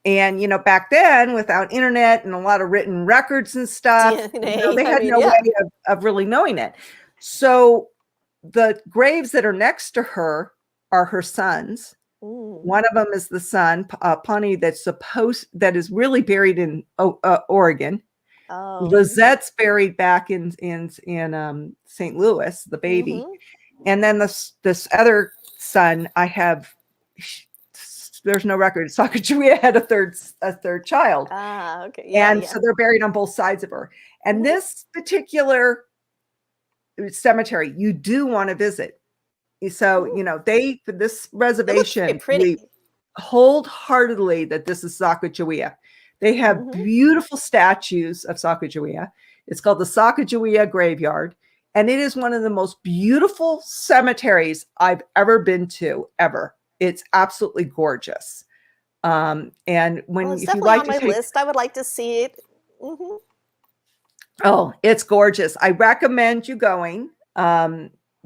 And, back then, without internet and a lot of written records and stuff, DNA, they had no way of really knowing it. So the graves that are next to her are her sons. One of them is the son, Pawnee, that is really buried in Oregon. Lizette's buried back in St. Louis, the baby. And then this other son, there's no record. Sacagawea had a third child. Okay. Yeah, so they're buried on both sides of her. And this particular cemetery you do want to visit. So, for this reservation, we wholeheartedly that this is Sacagawea. They have beautiful statues of Sacagawea. It's called the Sacagawea Graveyard, and it is one of the most beautiful cemeteries I've ever been to, ever. It's absolutely gorgeous. And it's definitely on my list. I would like to see it. Oh, it's gorgeous. I recommend you going.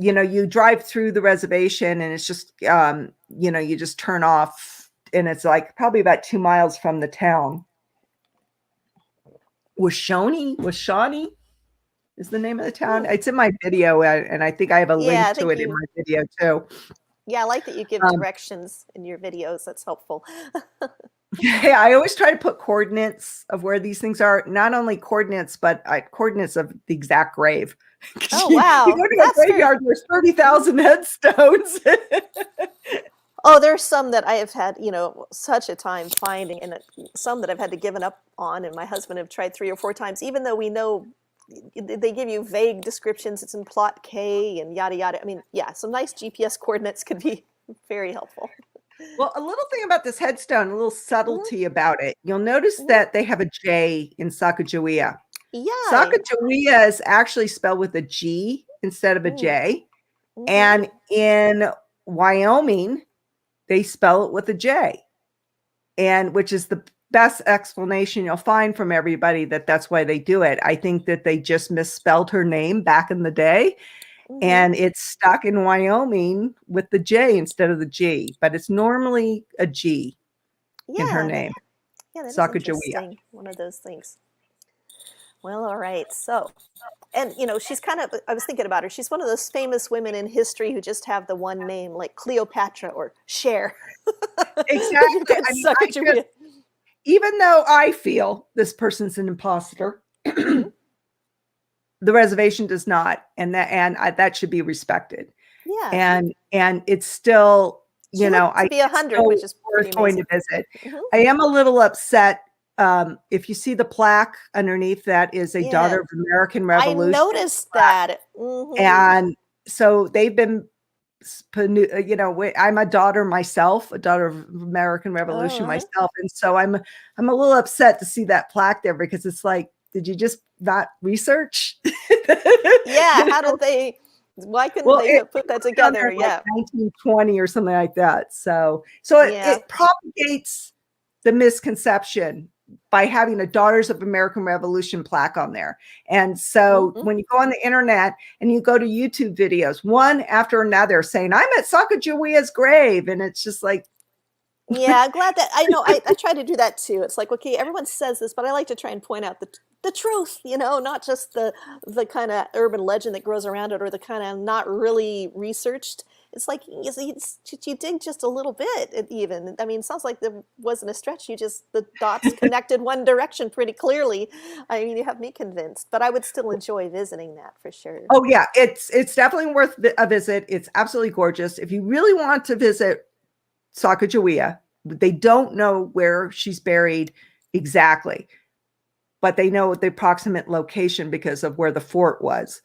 You drive through the reservation, and it's just, you just turn off, and it's like probably about 2 miles from the town. Shawnee is the name of the town. It's in my video, and I think I have a link to it in my video too. Yeah, I like that you give directions in your videos. That's helpful. Yeah, I always try to put coordinates of where these things are. Not only coordinates, but coordinates of the exact grave. Oh, wow. You go to a graveyard, there's 30,000 headstones. Oh, there's some that I have had, such a time finding, and some that I've had to give up on, and my husband have tried 3 or 4 times, even though we know they give you vague descriptions. It's in plot K and yada, yada. I mean, yeah, some nice GPS coordinates could be very helpful. Well, a little thing about this headstone, a little subtlety about it. You'll notice that they have a J in Sacagawea. Yeah. Sacagawea is actually spelled with a G instead of a J. And in Wyoming, they spell it with a J. And which is the best explanation you'll find from everybody that's why they do it. I think that they just misspelled her name back in the day. And it's stuck in Wyoming with the J instead of the G, but it's normally a G in her name. Yeah, that's Sacagawea. One of those things. Well, all right. So, and she's kind of, I was thinking about her. She's one of those famous women in history who just have the one name, like Cleopatra or Cher. Exactly. Even though I feel this person's an imposter, the reservation does not, and that should be respected. Yeah, and it's still, I be 100, which is worth going to visit. I am a little upset. If you see the plaque underneath, that is a daughter of the American Revolution. I noticed that. And so they've been I'm a daughter myself, a daughter of American Revolution Uh-huh. myself, and so I'm a little upset to see that plaque there, because it's like, did you just not research? Yeah, You how know? did they, why couldn't Well, they it have put that on there together? like Yeah. 1920 or something like that. So Yeah. it propagates the misconception by having a Daughters of American Revolution plaque on there. And so Hmm. when you go on the internet and you go to YouTube videos, one after another saying, I'm at Sacagawea's grave. And it's just like, Yeah, I'm glad that I know I try to do that too. It's like, okay, everyone says this, but I like to try and point out the truth, not just the kind of urban legend that grows around it or the kind of not really researched. It's like you dig just a little bit, even. I mean, it sounds like there wasn't a stretch. You just, the dots connected one direction pretty clearly. I mean, you have me convinced, but I would still enjoy visiting that for sure. oh yeah, it's definitely worth a visit. It's absolutely gorgeous. If you really want to visit Sacagawea, they don't know where she's buried exactly, but they know the approximate location because of where the fort was.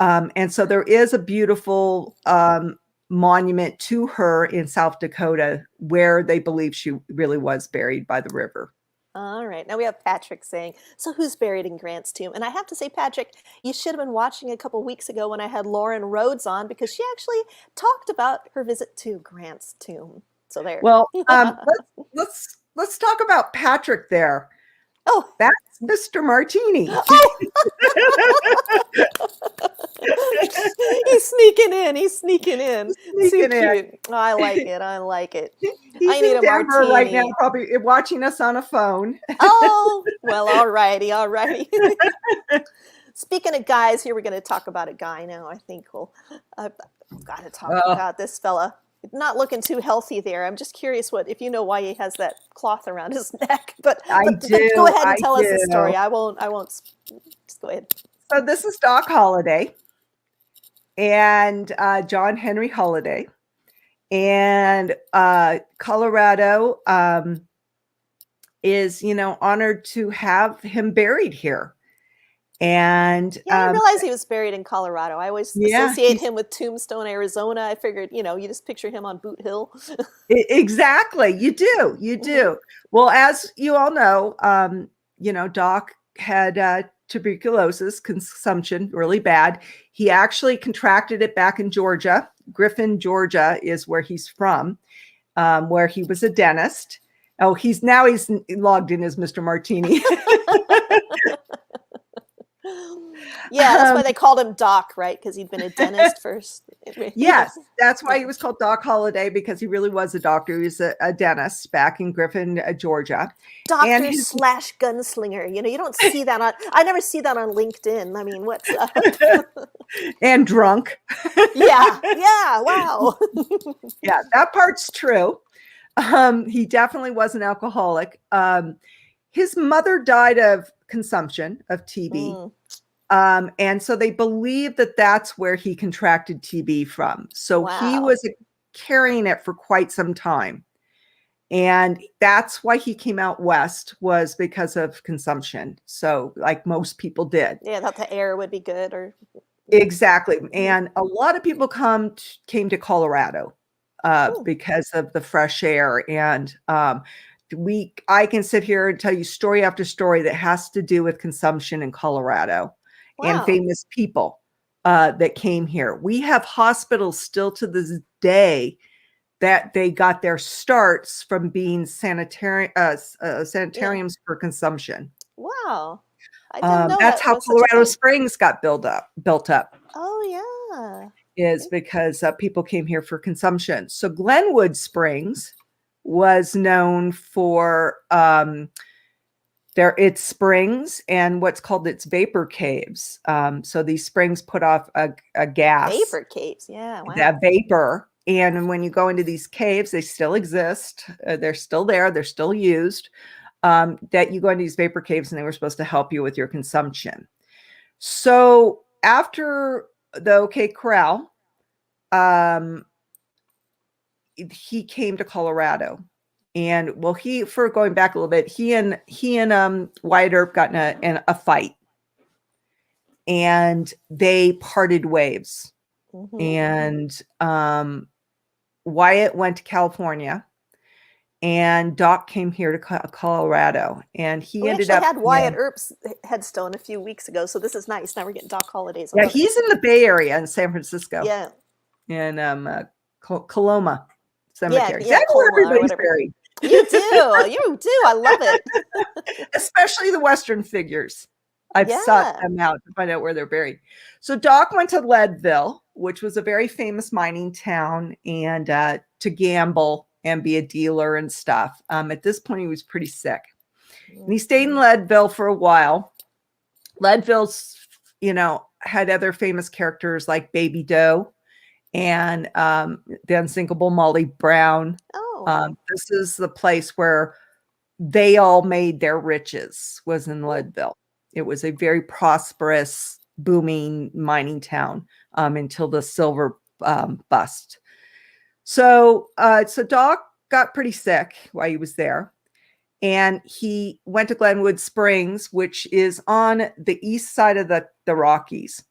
And so there is a beautiful monument to her in South Dakota where they believe she really was buried by the river. All right. Now we have Patrick saying, so who's buried in Grant's tomb? And I have to say, Patrick, you should have been watching a couple weeks ago when I had Lauren Rhodes on because she actually talked about her visit to Grant's tomb. So there. Well, let's talk about Patrick there. Oh, That's Mr. Martini. he's sneaking in. He's sneaking in. Too Sneaking in. cute. Oh, I like it. I like it. He's I need in a Denver right now, martini. probably watching us on a phone. Oh, well, all righty. All righty. Speaking of guys, here we're going to talk about a guy now. I think I've got to talk about this fella. Not looking too healthy there. I'm just curious if you know why he has that cloth around his neck. But go ahead and tell us the story. I won't. Just go ahead. So this is Doc Holliday and John Henry Holliday, and Colorado is honored to have him buried here. And yeah, I realized he was buried in Colorado. I always associate him with Tombstone, Arizona. I figured, you just picture him on Boot Hill. Exactly. You do. Mm-hmm. Well, as you all know, Doc had tuberculosis, consumption, really bad. He actually contracted it back in Georgia. Griffin, Georgia is where he's from, where he was a dentist. Oh, he's logged in as Mr. Martini. Yeah, that's why they called him Doc, right? Because he'd been a dentist first. Yes, that's why he was called Doc Holliday, because he really was a doctor. He was a dentist back in Griffin, Georgia. Doctor slash gunslinger. You don't see that I never see that on LinkedIn. I mean, what's up? And drunk. Yeah, wow. Yeah, that part's true. He definitely was an alcoholic. His mother died of consumption of TB. And so they believe that that's where he contracted TB from. So he was carrying it for quite some time. And that's why he came out west, was because of consumption. So like most people did. Yeah, thought the air would be good or. Exactly. And a lot of people came to Colorado because of the fresh air. And I can sit here and tell you story after story that has to do with consumption in Colorado. Wow. And famous people that came here. We have hospitals still to this day that they got their starts from being sanitariums for consumption. Wow. I didn't know that's how Colorado Springs got built up. Oh, yeah. Is because people came here for consumption. So Glenwood Springs was known for its springs and what's called its vapor caves. So these springs put off a gas. Vapor caves, yeah. Wow. That vapor. And when you go into these caves, they still exist. They're still there. They're still used. That you go into these vapor caves and they were supposed to help you with your consumption. So after the OK Corral, he came to Colorado. And well, for going back a little bit, he and Wyatt Earp got in a fight, and they parted ways. Mm-hmm. and Wyatt went to California, and Doc came here to Colorado, and he We ended actually up had Wyatt Earp's headstone a few weeks ago, so this is nice. Now we're getting Doc Holliday's. I yeah, love it. he's in the Bay Area in San Francisco, Yeah, in Coloma yeah, Cemetery. yeah, That's where Colma or everybody's whatever. buried. You do, you do. I love it. Especially the Western figures. I've sought Yeah. them out to find out where they're buried. So Doc went to Leadville, which was a very famous mining town, and to gamble and be a dealer and stuff. At this point, he was pretty sick. And he stayed in Leadville for a while. Leadville's, had other famous characters like Baby Doe and the unsinkable Molly Brown. Oh. This is the place where they all made their riches, was in Leadville. It was a very prosperous, booming mining town until the silver bust. So Doc got pretty sick while he was there, and he went to Glenwood Springs, which is on the east side of the Rockies.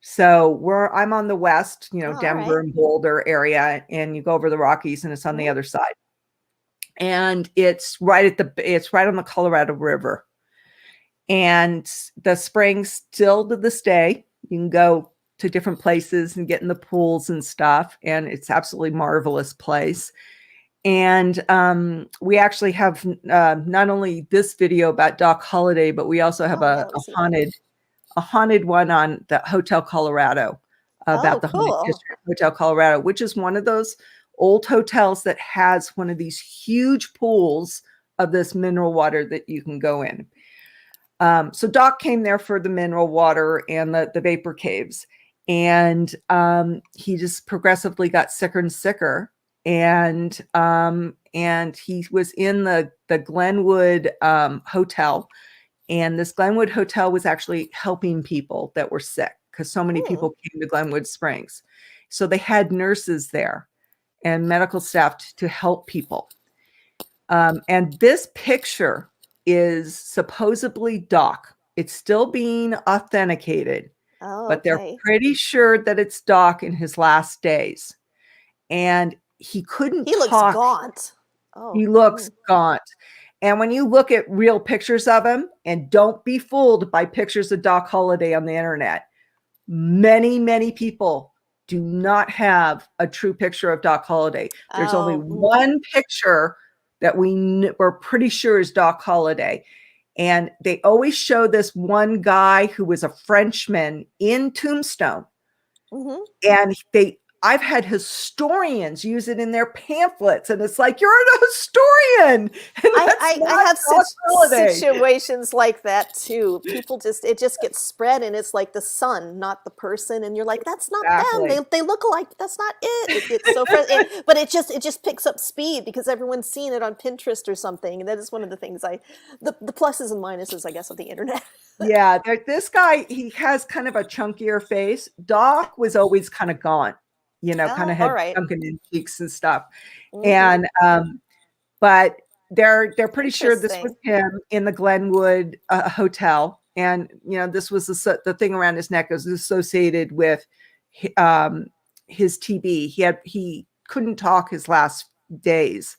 So I'm on the west, Denver Right. and Boulder area, and you go over the Rockies, and it's on the other side. And it's right on the Colorado River. And the springs still to this day, you can go to different places and get in the pools and stuff. And it's absolutely marvelous place. And we actually have not only this video about Doc Holliday, but we also have a haunted one on the Hotel Colorado, about the haunted cool. history of Hotel Colorado, which is one of those old hotels that has one of these huge pools of this mineral water that you can go in. So Doc came there for the mineral water and the vapor caves, and he just progressively got sicker and sicker. And he was in the Glenwood Hotel, and this Glenwood Hotel was actually helping people that were sick because so many people came to Glenwood Springs. So they had nurses there and medical staff to help people. And this picture is supposedly Doc. It's still being authenticated, but they're pretty sure that it's Doc in his last days. And he couldn't talk. Looks gaunt. He looks gaunt. And when you look at real pictures of him, and don't be fooled by pictures of Doc Holliday on the internet, many, many people do not have a true picture of Doc Holliday. There's only one picture that we're pretty sure is Doc Holliday. And they always show this one guy who was a Frenchman in Tombstone. And I've had historians use it in their pamphlets, and it's like, you're a historian. And I have situations like that too. People it just gets spread, and it's like the sun, not the person, and you're like, that's not them. They look alike. That's not it. It's so but it just picks up speed because everyone's seen it on Pinterest or something. And that is one of the things the pluses and minuses, I guess, of the internet. Yeah, this guy, he has kind of a chunkier face. Doc was always kind of gaunt. Kind of had sunken in cheeks and stuff. And but they're pretty sure this was him in the Glenwood Hotel. And this was the thing around his neck was associated with his TB. He couldn't talk his last days.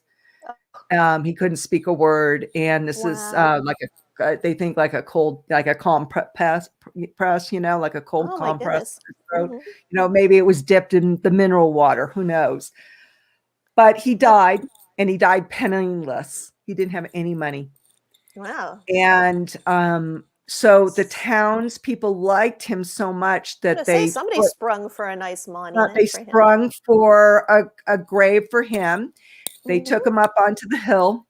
He couldn't speak a word, and this is like they think like a cold, like a compress, like a cold compress throat. Maybe it was dipped in the mineral water. Who knows? But he died, and he died penniless. He didn't have any money. Wow. And so the townspeople liked him so much that somebody sprung for a nice monument. They sprung for a grave for him. They took him up onto the hill.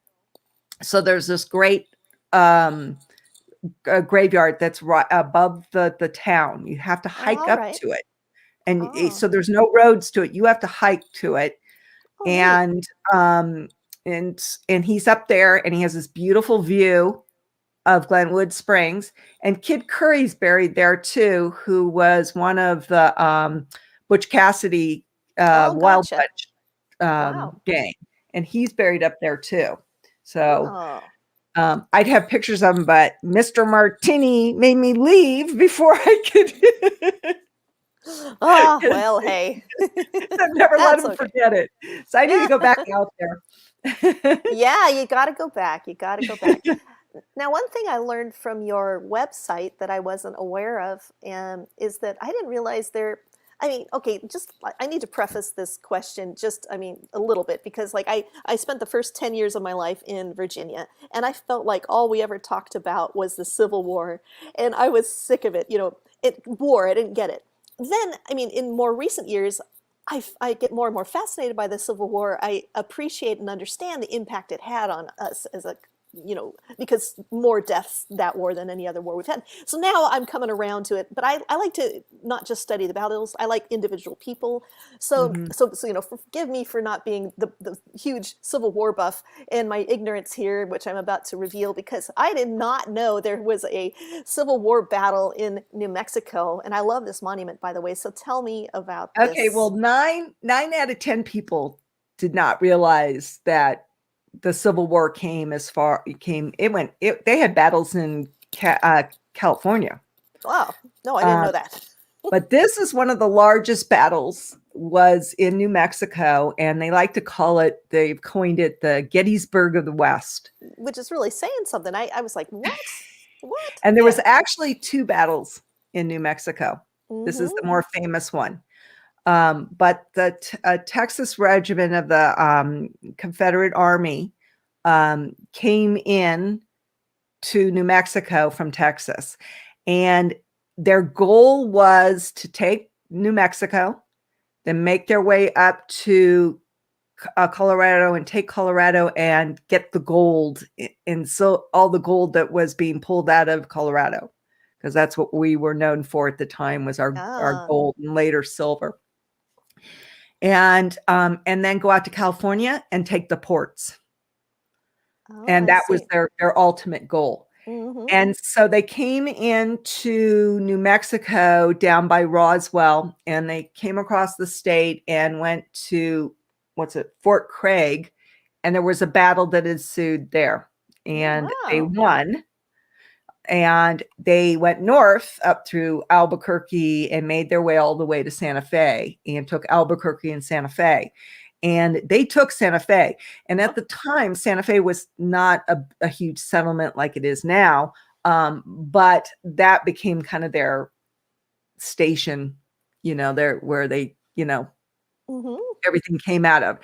So there's this great graveyard that's right above the town. You have to hike up to it, and so there's no roads to it. You have to hike to it, and he's up there, and he has this beautiful view of Glenwood Springs. And Kid Curry's buried there too, who was one of the Butch Cassidy Wild Bunch gang, and he's buried up there too. So I'd have pictures of him, but Mr. Martini made me leave before I could. Ah, well, hey. I've never let That's him okay. forget it. So I need to go back out there. Yeah, you gotta go back. You gotta go back. Now, one thing I learned from your website that I wasn't aware of is that I didn't realize there. I mean, okay, just I need to preface this question just, I mean, a little bit because, like, I spent the first 10 years of my life in Virginia, and I felt like all we ever talked about was the Civil War, and I was sick of it. You know, war, I didn't get it. Then, I mean, in more recent years, I get more and more fascinated by the Civil War. I appreciate and understand the impact it had on us as a, you know, because more deaths that war than any other war we've had. So now I'm coming around to it, but I like to not just study the battles. I like individual people. So, Mhm. so you know, forgive me for not being the huge Civil War buff and my ignorance here, which I'm about to reveal, because I did not know there was a Civil War battle in New Mexico. And I love this monument, by the way. So tell me about Okay, well, this. nine out of 10 people did not realize that the Civil War came as far it came. They had battles in California. Wow. No, I didn't Uh, know that. but this is one of the largest battles was in New Mexico, and they like to call it, they've coined it the Gettysburg of the West. Which is really saying something. I was like, what? What? And there was Yeah. actually two battles in New Mexico. This is the Mm-hmm. more famous one. But the Texas Regiment of the Confederate Army came in to New Mexico from Texas. And their goal was to take New Mexico, then make their way up to Colorado and take Colorado and get the gold. And so all the gold that was being pulled out of Colorado, because that's what we were known for at the time was our Ah. gold and later silver. And then go out to California and take the ports. Oh, And I that was see. their ultimate goal. Mm-hmm. And so they came into New Mexico down by Roswell, and they came across the state and went to Fort Craig, and there was a battle that ensued there, Oh, and they wow. won. And they went north up through Albuquerque and made their way all the way to Santa Fe and took Albuquerque and Santa Fe. And they took Santa Fe. And Huh. at the time, Santa Fe was not a huge settlement like it is now. But that became kind of their station, where they, Mm-hmm. everything came out of.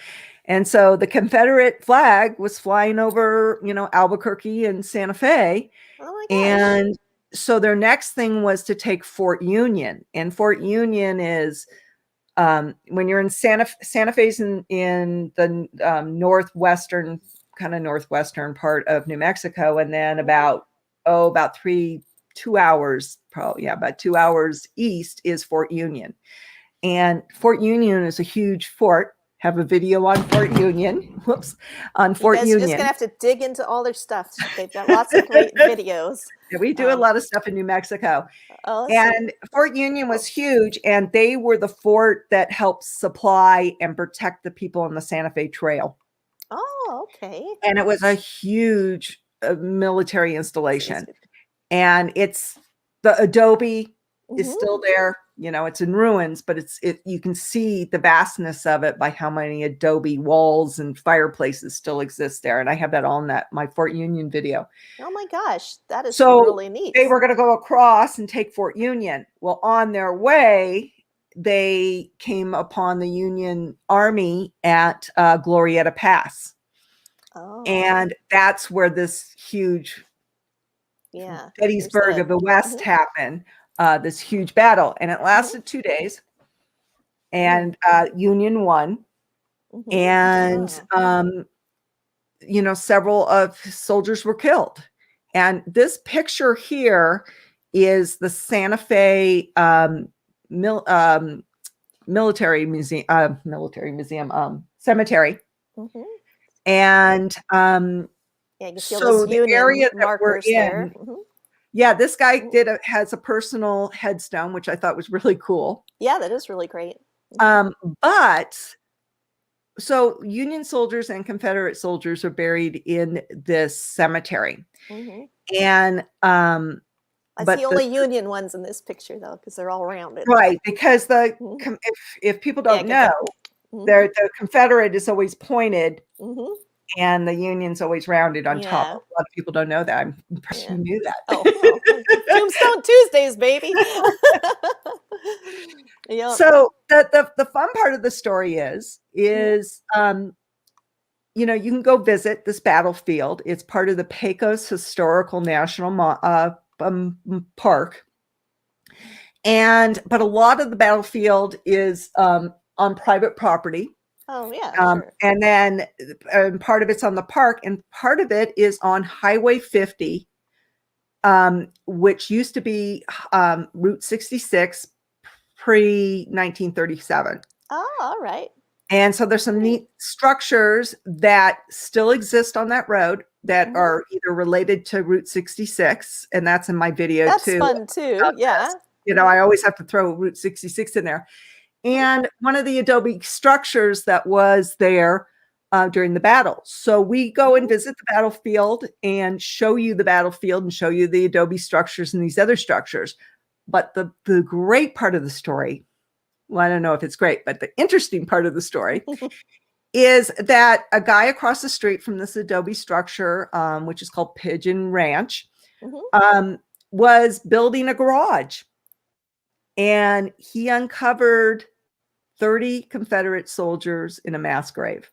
And so the Confederate flag was flying over, Albuquerque and Santa Fe. Oh my gosh. And so their next thing was to take Fort Union. And Fort Union is when you're in Santa Fe's in the northwestern part of New Mexico, and then about 2 hours, probably, yeah, about 2 hours east is Fort Union. And Fort Union is a huge fort. Have a video on Fort Union. Whoops, on You Fort guys are just gonna Union. have to dig into all their stuff. They've got lots of great videos. Yeah, we do a Um, lot of stuff in New Mexico. oh, let's see. And Fort Union Oh, was huge, and they were the fort that helped supply and protect the people on the Santa Fe Trail. oh, okay. And it was a huge military installation. And it's the adobe is Mm-hmm. still there. It's in ruins, but you can see the vastness of it by how many adobe walls and fireplaces still exist there. And I have that on my Fort Union video. Oh my gosh, that is So really neat. they were going to go across and take Fort Union. Well, on their way, they came upon the Union Army at Glorieta Pass. Oh, And that's where this huge yeah. There's Gettysburg the. of the West Mm-hmm. happened, this huge battle. And it Mm-hmm. lasted 2 days. Mm, And Union won. mm-hmm. And, Oh. several of his soldiers were killed. And this picture here is the Santa Fe military museum, cemetery. Mm-hmm. And Yeah, you can see all those so the Union area that we're markers there. in, Mm-hmm. yeah, this guy Mm-hmm. has a personal headstone, which I thought was really cool. Yeah, that is really great. Mm-hmm. But so Union soldiers and Confederate soldiers are buried in this cemetery. Mm-hmm. And I see only Union ones in this picture though, because they're all rounded. right, because Mm-hmm. if people Yeah, don't know, mm-hmm. the Confederate is always pointed, Mm-hmm. and the Union's always rounded on top. Yeah. A lot of people don't know that. I'm impressed you knew that. Oh, well, Tombstone Tuesdays, baby. Yeah. So the fun part of the story is you know, you can go visit this battlefield. It's part of the Pecos Historical National Park. But a lot of the battlefield is on private property. Oh, yeah, sure. And then part of it's on the park, and part of it is on Highway 50, which used to be Route 66 pre 1937. Oh, all right. And so there's some neat structures that still exist on that road that are either related to Route 66, and that's in my video too. That's fun too. Yeah. You know, I always have to throw Route 66 in there. And one of the adobe structures that was there during the battle. So we go and visit the battlefield and show you the battlefield and show you the adobe structures and these other structures. But the great part of the story, well, I don't know if it's great, but the interesting part of the story is that a guy across the street from this adobe structure, which is called Pigeon Ranch, was building a garage. And he uncovered 30 Confederate soldiers in a mass grave.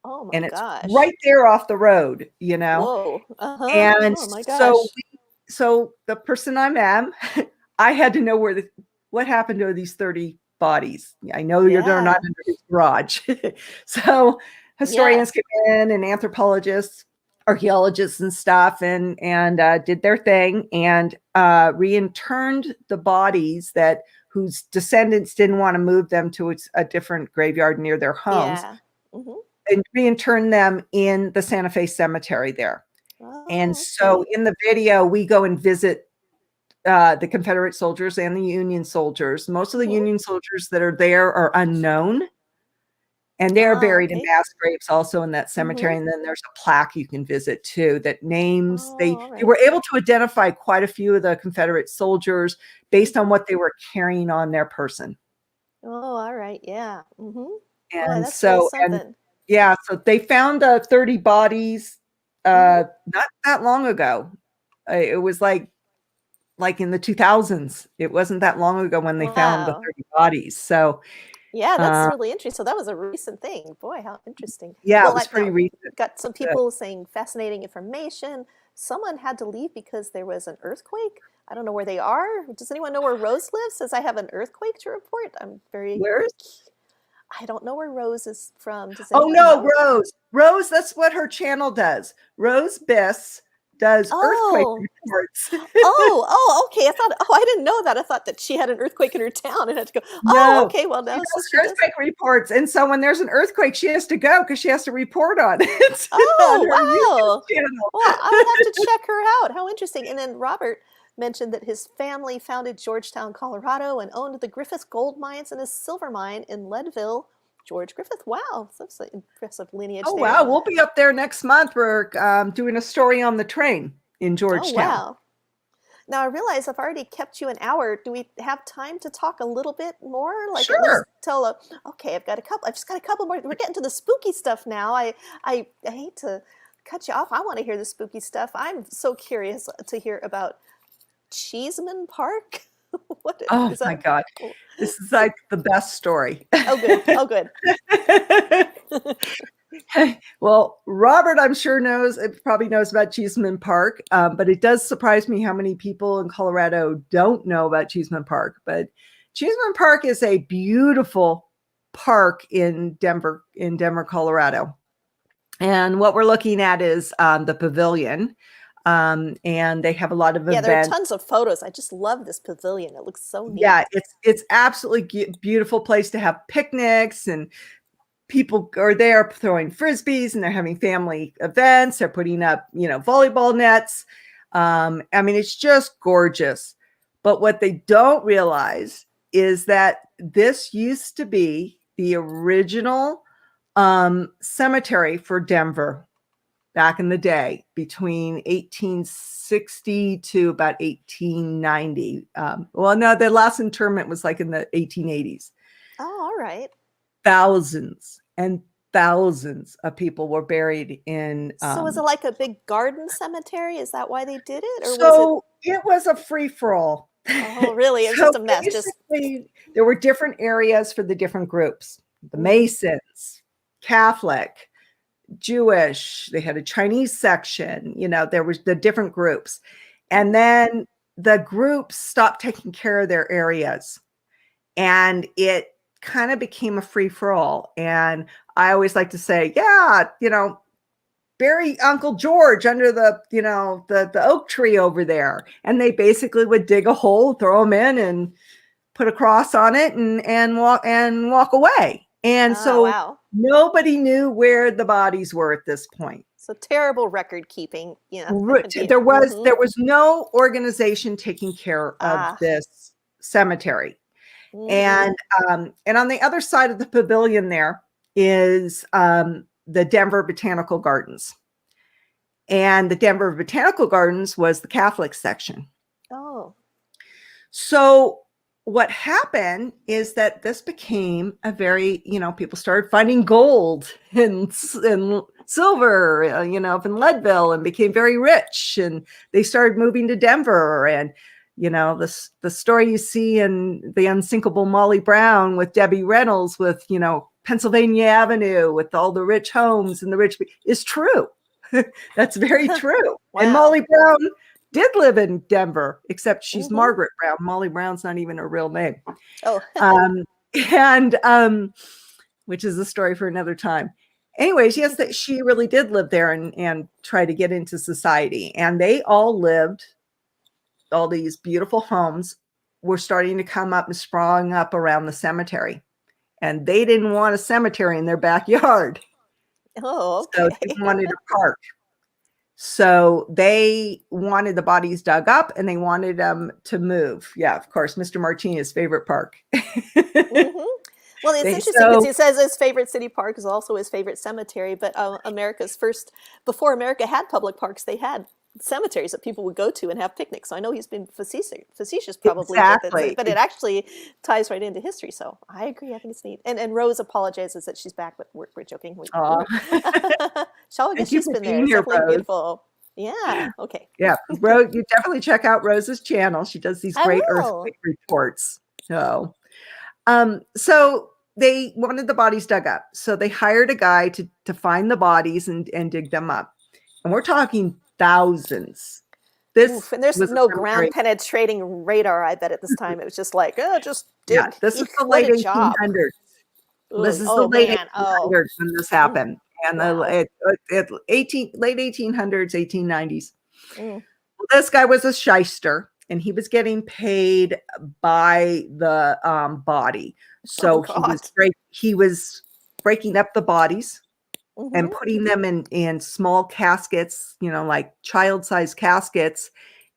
Oh my and it's gosh. right there off the road, you know. Whoa. And oh my gosh. so the person I am, I had to know what happened to these 30 bodies. I know they're not under his garage. So historians came in and anthropologists, archaeologists and stuff, and did their thing and reinterred the bodies whose descendants didn't want to move them to a different graveyard near their homes. And reinterred them in the Santa Fe Cemetery there. And so in the video, we go and visit the Confederate soldiers and the Union soldiers. Most of the Union soldiers that are there are unknown. And they're buried in mass graves also in that cemetery. And then there's a plaque you can visit too that names. They were able to identify quite a few of the Confederate soldiers based on what they were carrying on their person. Oh, all right. Yeah. And so they found 30 bodies not that long ago. It was like in the 2000s. It wasn't that long ago when they found the 30 bodies. So yeah, that's really interesting. So that was a recent thing. Boy, how interesting. Yeah, it was pretty recent. Got some people saying fascinating information. Someone had to leave because there was an earthquake. I don't know where they are. Does anyone know where Rose lives? Says I have an earthquake to report. I'm very... I don't know where Rose is from. Oh, no, Rose, that's what her channel does. Rose Biss does earthquake reports. Okay. I didn't know that. I thought that she had an earthquake in her town and had to go. No, okay. Well, now she does earthquake reports. And so when there's an earthquake, she has to go because she has to report on it. Wow. Well, I'll have to check her out. How interesting. And then Robert mentioned that his family founded Georgetown, Colorado, and owned the Griffith gold mines and a silver mine in Leadville. George Griffith. Wow, that's an impressive lineage. Oh, wow. We'll be up there next month. We're doing a story on the train in Georgetown. Oh, wow. Now, I realize I've already kept you an hour. Do we have time to talk a little bit more? Like sure. Okay, I've just got a couple more. We're getting to the spooky stuff now. I hate to cut you off. I want to hear the spooky stuff. I'm so curious to hear about Cheeseman Park. Oh my God. This is like the best story. Oh, good. Well, Robert, I'm sure probably knows about Cheeseman Park, but it does surprise me how many people in Colorado don't know about Cheeseman Park. But Cheeseman Park is a beautiful park in Denver, Colorado. And what we're looking at is the pavilion. And they have a lot of events. Yeah, there are tons of photos. I just love this pavilion. It looks so neat. Yeah, it's absolutely beautiful place to have picnics, and people are there throwing frisbees, and they're having family events. They're putting up, volleyball nets. I mean, it's just gorgeous. But what they don't realize is that this used to be the original cemetery for Denver. back in the day between 1860 to about 1890. Well, no, the last interment was like in the 1880s. Oh, all right. Thousands and thousands of people were buried in. So was it like a big garden cemetery? Is that why they did it? Or was So it was a free for all. Oh, really? It was So just a mess. Just basically, there were different areas for the different groups. The Mhm. Masons, Catholic, Jewish, they had a Chinese section, you know, there was the different groups. And then the groups stopped taking care of their areas. And it kind of became a free for all. And I always like to say, yeah, you know, bury Uncle George under the, you know, the oak tree over there. And they basically would dig a hole, throw him in and put a cross on it and walk away. And so wow. nobody knew where the bodies were at this point. So terrible record keeping, you know. There was no organization taking care of this cemetery. And on the other side of the pavilion there is the Denver Botanical Gardens. And the Denver Botanical Gardens was the Catholic section. Oh. So what happened is that this became a very, you know, people started finding gold and silver, you know, up in Leadville, and became very rich. And they started moving to Denver. And, you know, the story you see in The Unsinkable Molly Brown with Debbie Reynolds with, you know, Pennsylvania Avenue with all the rich homes and the rich is true. That's very true. Wow. And Molly Brown did live in Denver, except she's Margaret Brown. Molly Brown's not even her real name. Oh. Which is a story for another time. Anyways, yes, that she really did live there and try to get into society. And they all lived, all these beautiful homes were starting to come up and sprung up around the cemetery. And they didn't want a cemetery in their backyard. Oh, okay. So they wanted a park. So they wanted the bodies dug up and they wanted them to move. Yeah, of course, Mr. Martini's favorite park. Well, it's interesting because he says his favorite city park is also his favorite cemetery. But before America had public parks, they had cemeteries that people would go to and have picnics. So I know he's been facetious probably, exactly. but it actually ties right into history. So I agree. I think it's neat. And Rose apologizes that she's back, but we're joking. She's been there. It's definitely beautiful. Yeah. Okay. Yeah. Rose, you definitely check out Rose's channel. She does these great earthquake reports. So they wanted the bodies dug up. So they hired a guy to find the bodies and dig them up. And we're talking thousands. And there's no ground penetrating radar, I bet, at this time. It was just like, just dig. Yeah, this is the late 1800s. This is the late 1800s when this happened. And the late 1800s, 1890s. Well, this guy was a shyster, and he was getting paid by the body. So he was breaking up the bodies and putting them in small caskets, you know, like child-sized caskets,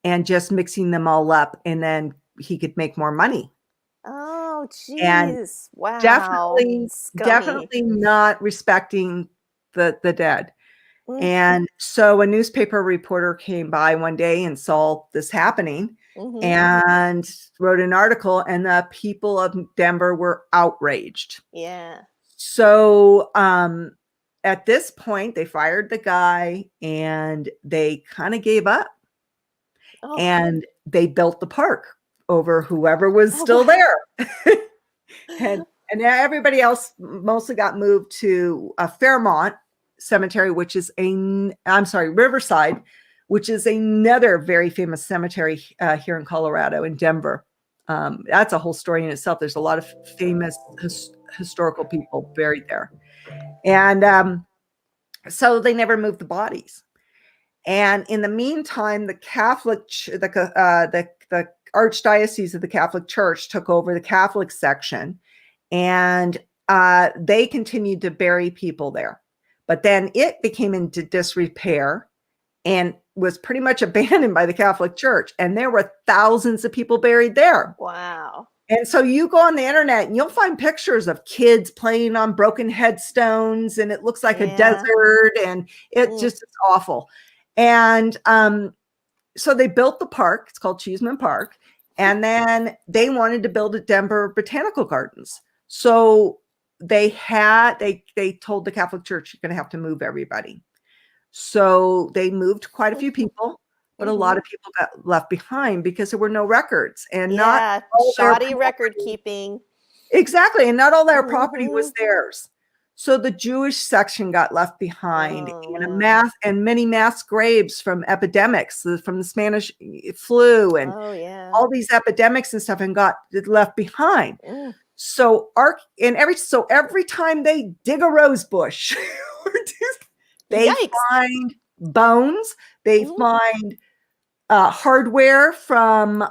and just mixing them all up, and then he could make more money. Oh, geez. And wow. Definitely not respecting the dead. And so a newspaper reporter came by one day and saw this happening and wrote an article, and the people of Denver were outraged. Yeah. So at this point, they fired the guy and they kind of gave up. And they built the park over whoever was still there. and everybody else mostly got moved to Fairmont Cemetery, which is Riverside, which is another very famous cemetery here in Colorado, in Denver. That's a whole story in itself. There's a lot of famous historical people buried there. And so they never moved the bodies. And in the meantime, the Archdiocese of the Catholic Church took over the Catholic section, and they continued to bury people there. But then it became into disrepair and was pretty much abandoned by the Catholic Church. And there were thousands of people buried there. Wow. And so you go on the internet and you'll find pictures of kids playing on broken headstones, and it looks like a Yeah. desert, and it just is awful. And so they built the park. It's called Cheeseman Park. And then they wanted to build at Denver Botanical Gardens. So they told the Catholic Church, you're going to have to move everybody. So they moved quite a few people, but a lot of people got left behind because there were no records, and not all shoddy record keeping. Exactly. And not all their property was theirs. So the Jewish section got left behind, and many mass graves from epidemics, from the Spanish flu and all these epidemics and stuff, and got left behind. So every time they dig a rose bush, they find bones, they find hardware from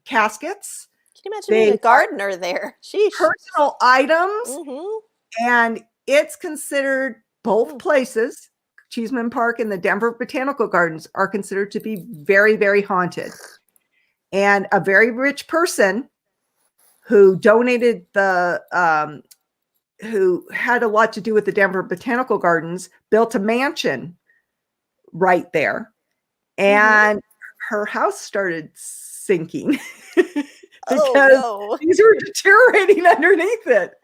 caskets. Can you imagine being a gardener there? Sheesh. Personal items. And it's considered, both places, Cheeseman Park and the Denver Botanical Gardens, are considered to be very, very haunted. And a very rich person who donated who had a lot to do with the Denver Botanical Gardens, built a mansion right there. And her house started sinking. Because things were deteriorating underneath it.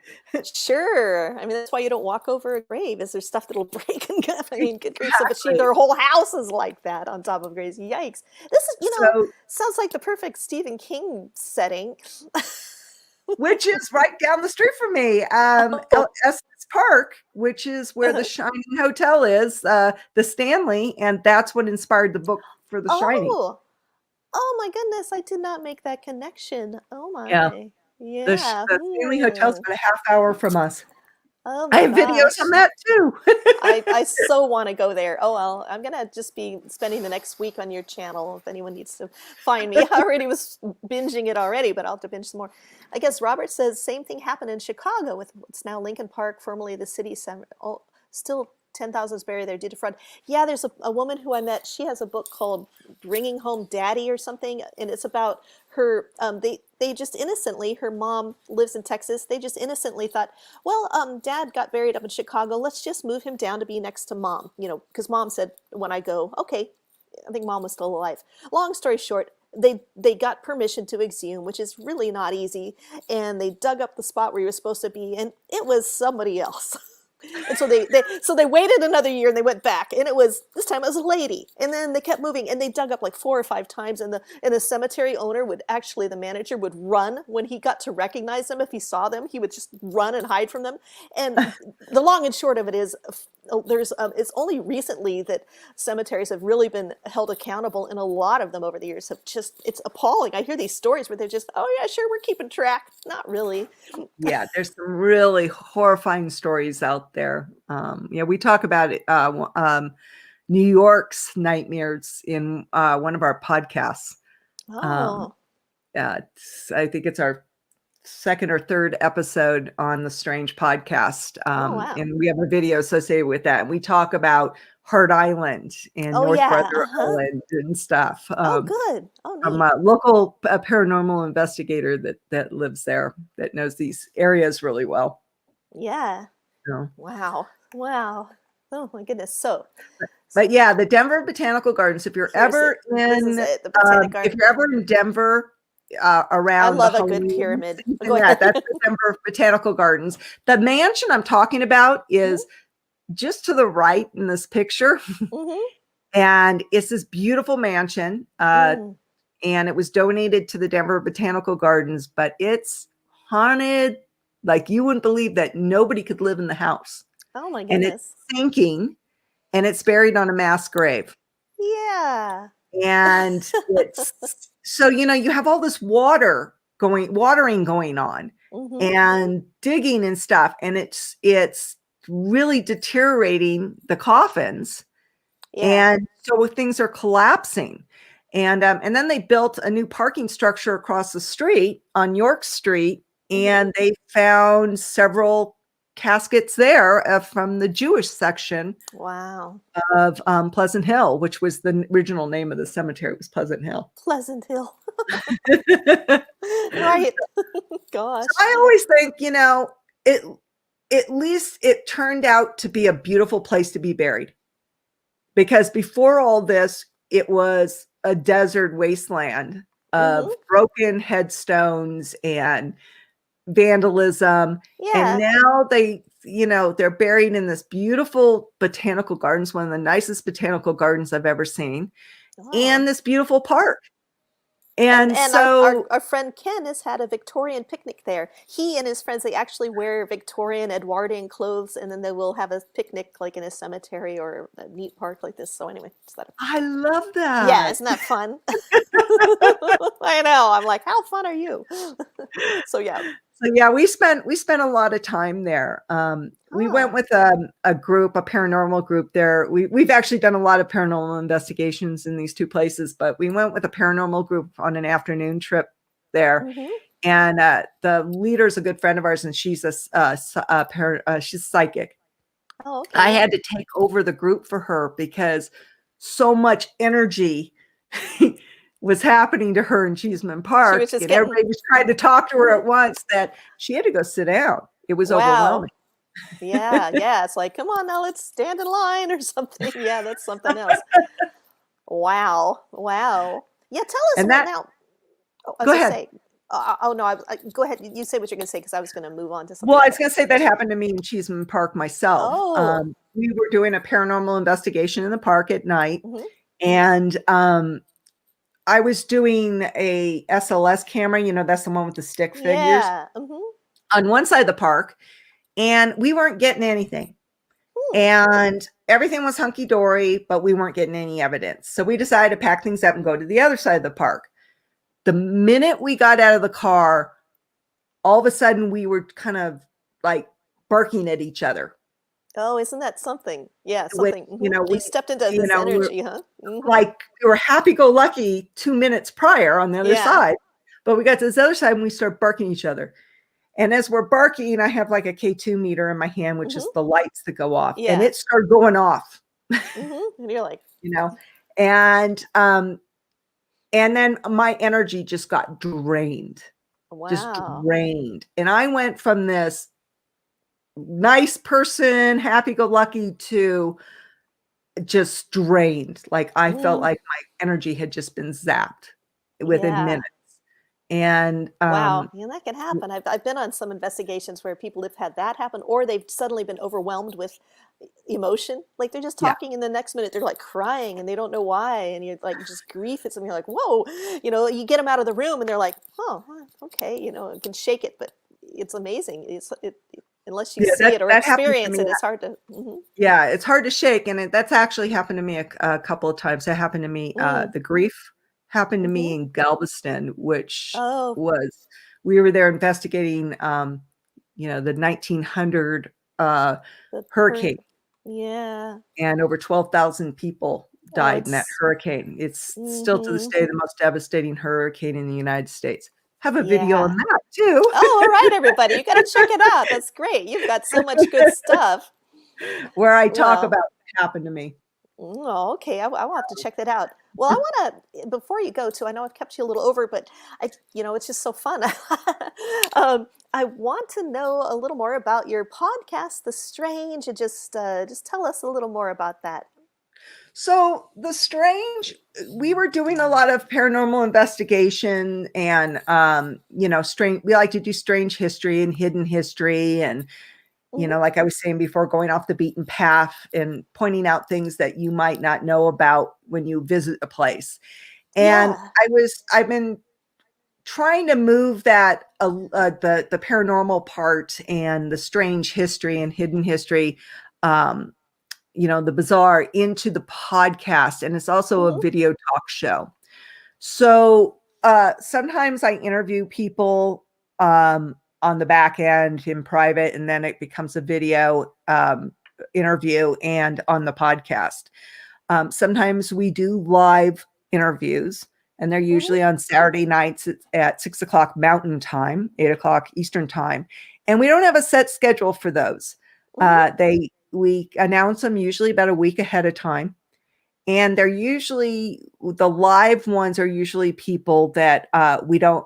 Sure. I mean, that's why you don't walk over a grave, is there's stuff that'll break and go. I mean, good grief. But their whole house is like that on top of graves. Yikes. This is, sounds like the perfect Stephen King setting. Which is right down the street from me. Essex Park, which is where the Shining Hotel is, the Stanley, and that's what inspired the book for The Shining. Oh my goodness, I did not make that connection. Oh my. Yeah. The Stanley Hotel's about a half hour from us. Oh I have videos on that too. I so want to go there. Oh well, I'm gonna just be spending the next week on your channel if anyone needs to find me. I already was binging it already, but I'll have to binge some more. I guess Robert says same thing happened in Chicago with what's now Lincoln Park, formerly the city center. Oh, still 10,000 is buried there due to flood. Yeah, there's a woman who I met. She has a book called Bringing Home Daddy or something, and it's about her. They just innocently, her mom lives in Texas. They just innocently thought, well, Dad got buried up in Chicago. Let's just move him down to be next to Mom. You know, because Mom said when I go, okay. I think Mom was still alive. Long story short, they got permission to exhume, which is really not easy, and they dug up the spot where you were supposed to be, and it was somebody else. And so they waited another year and they went back, and this time it was a lady, and then they kept moving, and they dug up like 4 or 5 times, and the cemetery owner the manager would run when he got to recognize them. If he saw them, he would just run and hide from them. And the long and short of it is, it's only recently that cemeteries have really been held accountable, and a lot of them over the years have it's appalling. I hear these stories where they're just, oh yeah, sure, we're keeping track. Not really. Yeah, there's some really horrifying stories out there. We talk about it, New York's nightmares in one of our podcasts. I think it's our second or third episode on the Strange podcast. And we have a video associated with that. And we talk about Hart Island and North Brother Island and stuff. Good. I'm a local paranormal investigator that lives there, that knows these areas really well. Yeah. Wow. Oh my goodness. But yeah, the Denver Botanical Gardens, if you're ever in Denver, around, I love a good pyramid. That's the Denver Botanical Gardens. The mansion I'm talking about is just to the right in this picture. And it's this beautiful mansion. And it was donated to the Denver Botanical Gardens, but it's haunted like you wouldn't believe, that nobody could live in the house. Oh my goodness. And it's sinking, and it's buried on a mass grave. Yeah. And it's so, you have all this watering going on, and digging and stuff, and it's really deteriorating the coffins. And so things are collapsing. And then they built a new parking structure across the street on York Street, and they found several caskets there from the Jewish section Wow. of Pleasant Hill, which was the original name of the cemetery, was Pleasant Hill. Pleasant Hill. So Right. Gosh. I always think, at least it turned out to be a beautiful place to be buried. Because before all this, it was a desert wasteland of broken headstones and vandalism. And Yeah. now they're buried in this beautiful botanical gardens, one of the nicest botanical gardens I've ever seen, and Oh. this beautiful park. And so our friend Ken has had a Victorian picnic there. He and his friends, they actually wear Victorian Edwardian clothes, and then they will have a picnic like in a cemetery or a neat park like this. So anyway, I love yeah, that. isn't that fun? I know. I'm like, how fun are you? So yeah. So yeah, we spent a lot of time there. We went with a group, a paranormal group there. We've actually done a lot of paranormal investigations in these two places, but we went with a paranormal group on an afternoon trip there. And the leader's a good friend of ours, and she's she's psychic. Oh, okay. I had to take over the group for her because so much energy was happening to her in Cheeseman Park, and everybody was trying to talk to her at once that she had to go sit down. It was overwhelming. Yeah, yeah. It's like, come on now, let's stand in line or something. Yeah, that's something else. Wow. Wow. Yeah, tell us now. Oh, go ahead. Say, oh no, go ahead. You say what you're going to say because I was going to move on to something. Well, I was going to say that happened to me in Cheeseman Park myself. Oh. We were doing a paranormal investigation in the park at night, and I was doing a SLS camera. That's the one with the stick figures. Yeah. On one side of the park, and we weren't getting anything. And everything was hunky-dory, but we weren't getting any evidence. So we decided to pack things up and go to the other side of the park. The minute we got out of the car, all of a sudden we were kind of like barking at each other. Oh, isn't that something? Yeah, something. We stepped into this energy, huh? Like we were happy-go-lucky 2 minutes prior on the other side, but we got to this other side and we started barking at each other. And as we're barking, I have like a K2 meter in my hand, which is the lights that go off, and it started going off. And you're like, and then my energy just got drained. Wow. Just drained. And I went from this nice person, happy-go-lucky, to just drained. Like I felt like my energy had just been zapped within minutes. And wow, that can happen. I've been on some investigations where people have had that happen, or they've suddenly been overwhelmed with emotion. Like they're just talking, and the next minute they're like crying, and they don't know why, and you're like just grief. It's something like, whoa, you get them out of the room, and they're like, oh, okay, you can shake it, but it's amazing. Unless you see it or experience it, it's hard to. Yeah, it's hard to shake, and that's actually happened to me a couple of times. It happened to me. The grief happened to me in Galveston, which was, we were there investigating, the 1900 hurricane. Yeah. And over 12,000 people died in that hurricane. It's still to this day the most devastating hurricane in the United States. Have a video on that too. Oh, all right, everybody. You got to check it out. That's great. You've got so much good stuff. Where I talk about what happened to me. Oh, okay. I will have to check that out. Well, I want to, before you go to, I know I've kept you a little over, but it's just so fun. I want to know a little more about your podcast, The Strange, and just tell us a little more about that. So The Strange, we were doing a lot of paranormal investigation and, strange. We like to do strange history and hidden history and, like I was saying before, going off the beaten path and pointing out things that you might not know about when you visit a place. And I've been trying to move that, the paranormal part and the strange history and hidden history, the bizarre, into the podcast. And it's also a video talk show. So sometimes I interview people, on the back end in private, and then it becomes a video interview and on the podcast. Sometimes we do live interviews, and they're usually on Saturday nights at 6 o'clock Mountain Time, 8 o'clock Eastern Time. And we don't have a set schedule for those. Mhm. We announce them usually about a week ahead of time. And they're usually, the live ones are usually people that we don't,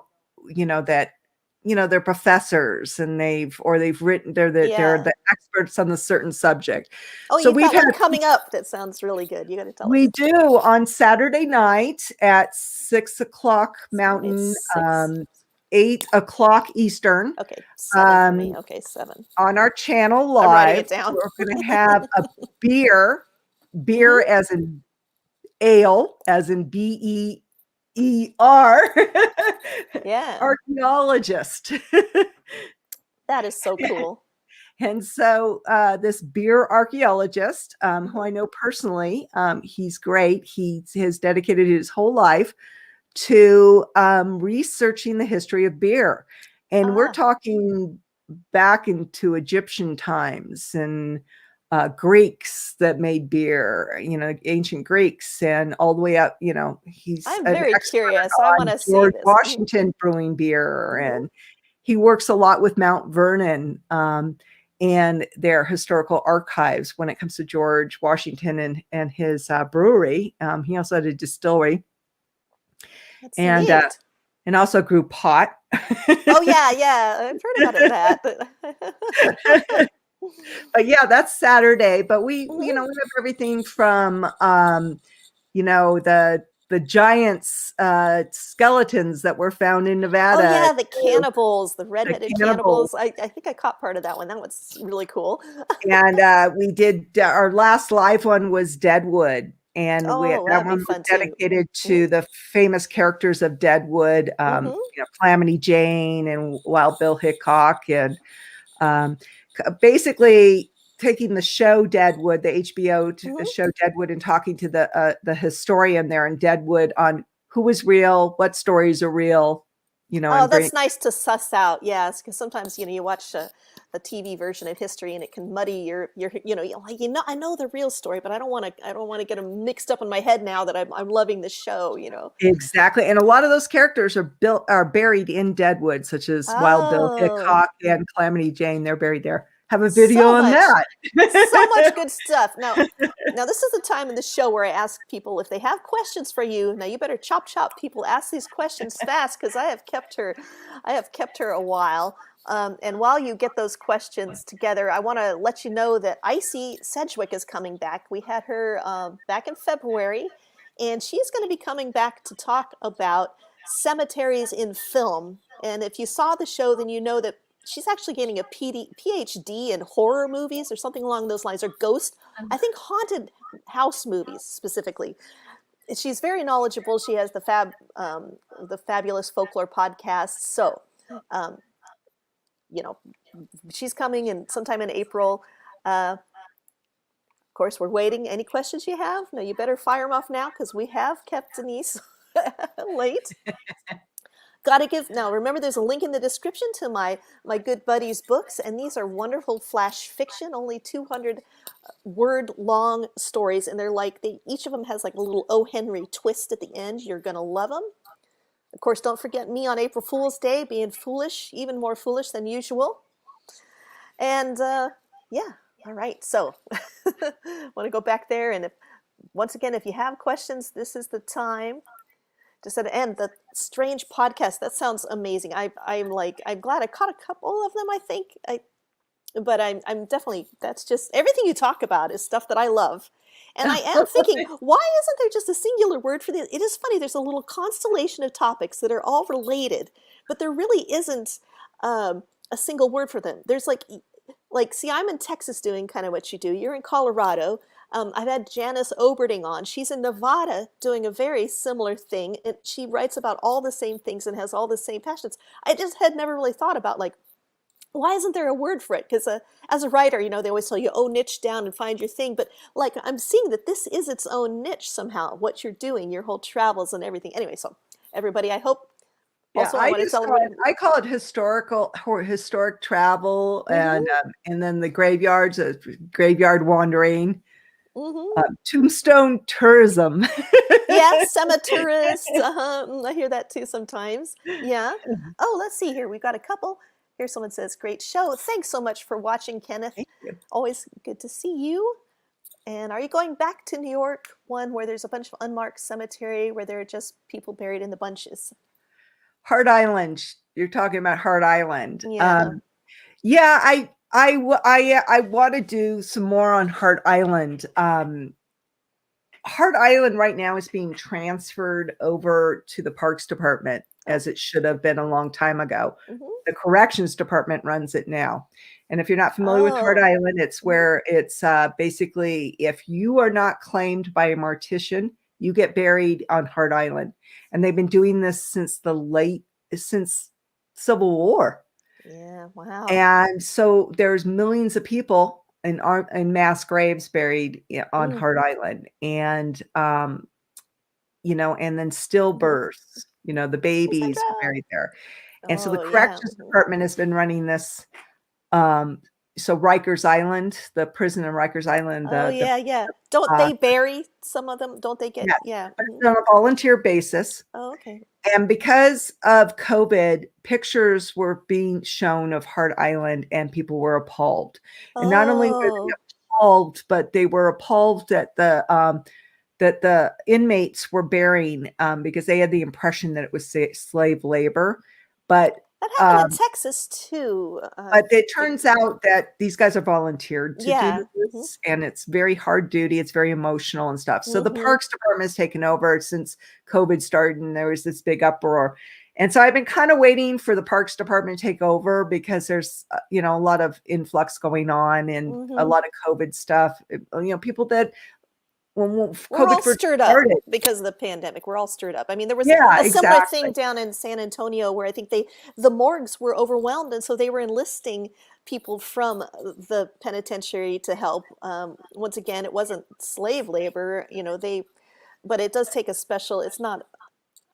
they're professors and they've written, they're Yeah. the experts on the certain subject. Oh, So you've we've got had, one coming up that sounds really good. You got to tell we us. do on Saturday night at 6 o'clock Saturday at Mountain, 6. 8 o'clock Eastern, Okay, 7 for me. um, Okay, 7. on our channel I'm writing live. it down. We're going to have a beer Hmm. as in ale, as in BEER, Yeah, archaeologist. that is so cool. And so this beer archaeologist, who I Hmm. know personally, he's great. He has dedicated his whole life to researching the history of beer. And we're Ah, talking back into Egyptian times and Greeks that made beer, ancient Greeks, and all the way up, he's I'm an very expert curious. I want on to see George this. Washington brewing beer. Hmm. And he works a lot with Mount Vernon and their historical archives when it comes to George Washington and his brewery. He also had a distillery That's and neat. also grew pot. Oh yeah, yeah. I've heard about it, that. But yeah, that's Saturday. But we Mhm. have everything from the giants skeletons that were found in Oh Nevada yeah, the to cannibals, the the redheaded cannibals. cannibals. I think I caught part of that one. That was really cool. And we did our last live one was Deadwood, and Oh, that that'd be one was fun too. dedicated Hmm. to the famous characters of Deadwood, Hmm. Calamity Jane and Wild Bill Hickok, and um, basically taking the show Deadwood, the HBO Hmm. show Deadwood, and talking to the historian there in Deadwood on who was real, what stories are real, Oh, and bring. that's nice to suss out. Yes, because sometimes you watch a TV version of history and it can muddy your you're like I know the real story, but I don't want to get them mixed up in my head now that I'm loving the show. Exactly. And a lot of those characters are buried in Deadwood, such as Wild Bill Oh, Hickok and Calamity Jane. They're buried there. Have a video so on much, that. so much good stuff. Now this is the time in the show where I ask people if they have questions for you. Now you better chop chop, people. Ask these questions fast because I have kept her a while. And while you get those questions together, I want to let you know that Icy Sedgwick is coming back. We had her back in February, and she's going to be coming back to talk about cemeteries in film. And if you saw the show, then you know that she's actually getting a PhD in horror movies or something along those lines, or ghost, I think haunted house movies specifically. She's very knowledgeable. She has the fabulous folklore podcast. So, um, you know, she's coming in sometime in April. Of course, we're waiting. Any questions you have? No, you better fire them off now because we have kept Denise late. Gotta give now. Remember, there's a link in the description to my good buddy's books, and these are wonderful flash fiction, only 200 word long stories, and they're like each of them has like a little O. Henry twist at the end. You're gonna love them. Of course, don't forget me on April Fool's Day, being foolish, even more foolish than usual. And yeah, all right. So, want to go back there, and once again, if you have questions, this is the time. Just at the end, the strange podcast. That sounds amazing. I'm glad I caught a couple of them. I think but I'm definitely, that's just everything you talk about is stuff that I love. And I am thinking, why isn't there just a singular word for this? It is funny. There's a little constellation of topics that are all related, but there really isn't a single word for them. There's see, I'm in Texas doing kind of what you do. You're in Colorado. I've had Janice Oberding on. She's in Nevada doing a very similar thing, and she writes about all the same things and has all the same passions. I just had never really thought about why isn't there a word for it? Because as a writer, they always tell you, oh, niche down and find your thing. But I'm seeing that this is its own niche somehow. What you're doing, your whole travels and everything. Anyway, so everybody, I hope. Yeah, Also, I want to tell everybody. I call it historic travel, Mm-hmm. and then the graveyards, graveyard wandering, Mm-hmm. tombstone tourism. Yeah, cemeterist. I hear that too sometimes. Yeah. Oh, let's see here. We've got a couple. Here someone says, great show. Thanks so much for watching, Kenneth. Thank you. Always good to see you. And are you going back to New York, one where there's a bunch of unmarked cemetery where there are just people buried in the bunches? Hart Island. You're talking about Hart Island. Yeah. Yeah, I want to do some more on Hart Island. Hart Island right now is being transferred over to the Parks Department, as it should have been a long time ago. The Corrections Department runs it now. And if you're not familiar with Hart Island, it's where it's basically if you are not claimed by a mortician, you get buried on Hart Island. And they've been doing this since since Civil War. Yeah, wow. And so there's millions of people in mass graves buried on Hart Island, and you know, and then stillbirths, you know, the babies buried there. And so the Corrections Department has been running this. So Rikers Island, the prison in Rikers Island. Don't they bury some of them? Don't they get? Yeah. But it's on a volunteer basis. Oh, okay. And because of COVID, pictures were being shown of Hart Island and people were appalled. And not only were they appalled, but they were appalled that the inmates were burying because they had the impression that it was slave labor. But that happened in Texas too. But it turns out that these guys are volunteered to do this, and it's very hard duty. It's very emotional and stuff. So the Parks Department has taken over since COVID started, and there was this big uproar. And so I've been kind of waiting for the Parks Department to take over because there's, you know, a lot of influx going on and a lot of COVID stuff. You know, people that when we're all stirred up because of the pandemic. We're all stirred up. I mean, there was a similar thing down in San Antonio where I think the morgues were overwhelmed, and so they were enlisting people from the penitentiary to help. Once again, it wasn't slave labor, you know. But it does take a special. It's not.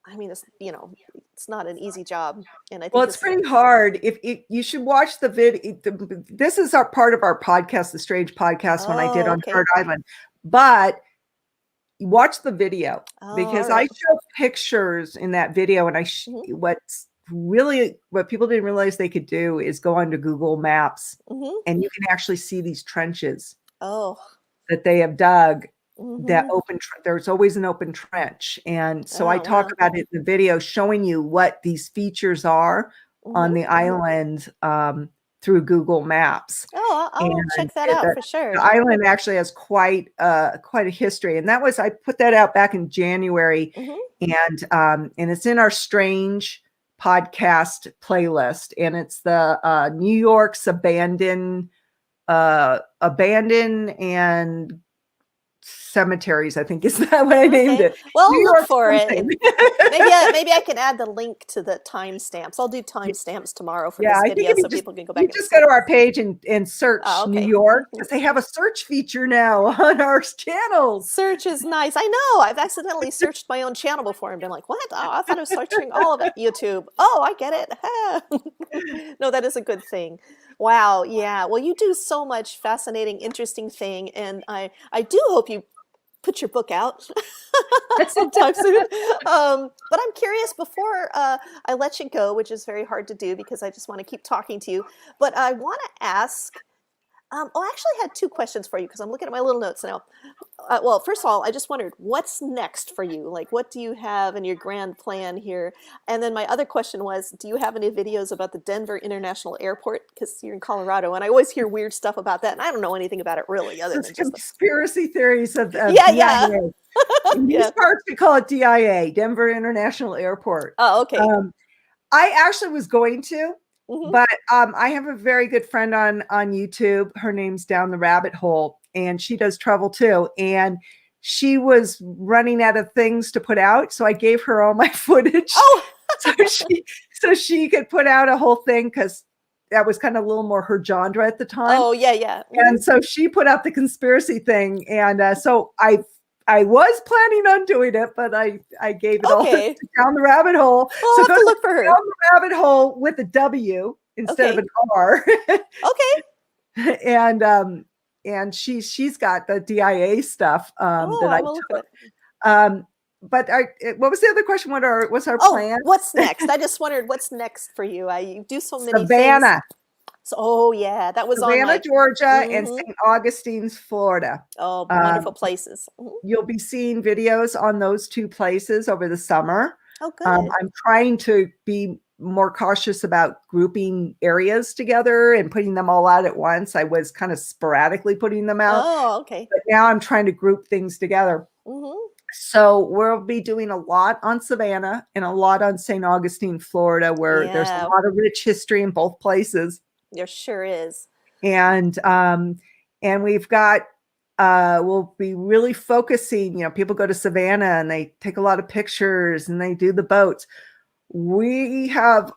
I mean, it's, you know, it's not an easy job, and I think it's pretty hard. If you should watch the video. This is our part of our podcast, the Strange Podcast, when I did on Hart Island, but. Watch the video because I show pictures in that video, and what people didn't realize they could do is go onto Google Maps and you can actually see these trenches that they have dug. That there's always an open trench, and so I talk about it in the video, showing you what these features are on the island through Google Maps. I'll check that out for sure. The island actually has quite a history, and I put that out back in January, and it's in our Strange podcast playlist, and it's the New York's abandoned and cemeteries, I think is that what I named it. Well, I'll look for it. Maybe I can add the link to the timestamps. I'll do timestamps tomorrow for this video so people can go back. You just go to our page and search New York, because they have a search feature now on our channels. Search is nice. I know. I've accidentally searched my own channel before and been like, what? Oh, I thought I was searching all of it. YouTube. Oh, I get it. No, that is a good thing. Wow. Yeah. Well, you do so much fascinating, interesting thing. And I do hope you put your book out sometime soon. But I'm curious, before I let you go, which is very hard to do because I just want to keep talking to you, but I want to ask, I actually had two questions for you because I'm looking at my little notes now. Well, first of all, I just wondered, what's next for you? Like, what do you have in your grand plan here? And then my other question was, do you have any videos about the Denver International Airport? Because you're in Colorado, and I always hear weird stuff about that, and I don't know anything about it really, other than just conspiracy theories of DIA. In these parts, we call it DIA, Denver International Airport. Oh, okay. I actually was going to, but I have a very good friend on YouTube. Her name's Down the Rabbit Hole, and she does travel too. And she was running out of things to put out, so I gave her all my footage. So she could put out a whole thing, because that was kind of a little more her genre at the time. Oh yeah. And so she put out the conspiracy thing, and so I was planning on doing it, but I gave it all to Down the Rabbit Hole. Well, so I'll have to look for her. Down the Rabbit Hole with a W instead of an R. And she's got the DIA stuff that I took. but what was the other question? What's our Oh, plan? what's next? I just wondered what's next for you. You do so many things. Savannah, So, oh yeah, that was on Savannah, my. Georgia, and Mhm. St. Augustine's, Florida. Oh, wonderful Um, places. you'll be seeing videos on those two places over the summer. Oh, good. I'm trying to be more cautious about grouping areas together and putting them all out at once. I was kind of sporadically putting them out, Oh, okay. but now I'm trying to group things together. Mm-hmm. So we'll be doing a lot on Savannah and a lot on St. Augustine, Florida, where there's a Yeah, lot of rich history in both places. there sure is. And we've got we'll be really focusing, people go to Savannah and they take a lot of pictures and they do the boats. We have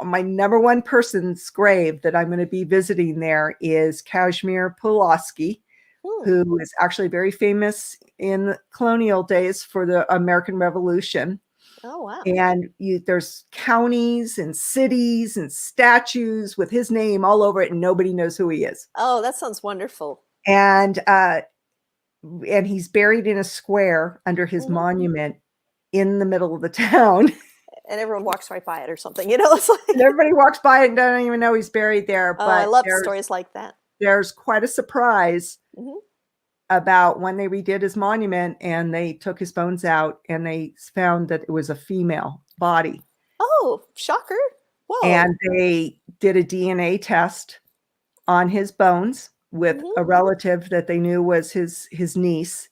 my number one person's grave that I'm going to be visiting there is Kazimierz Pulaski, who is actually very famous in colonial days for the American Revolution. Oh, wow. And there's counties and cities and statues with his name all over it, and nobody knows who he is. Oh, that sounds wonderful. And he's buried in a square under his Mhm. monument in the middle of the town. And everyone walks right by it or something. It's like. And everybody walks by it and don't even know he's buried there. Oh, But I love stories like that. there's quite a surprise Mhm. about when they redid his monument and they took his bones out and they found that it was a female body. Oh, shocker. Whoa. And they did a DNA test on his bones with a relative that they knew was his niece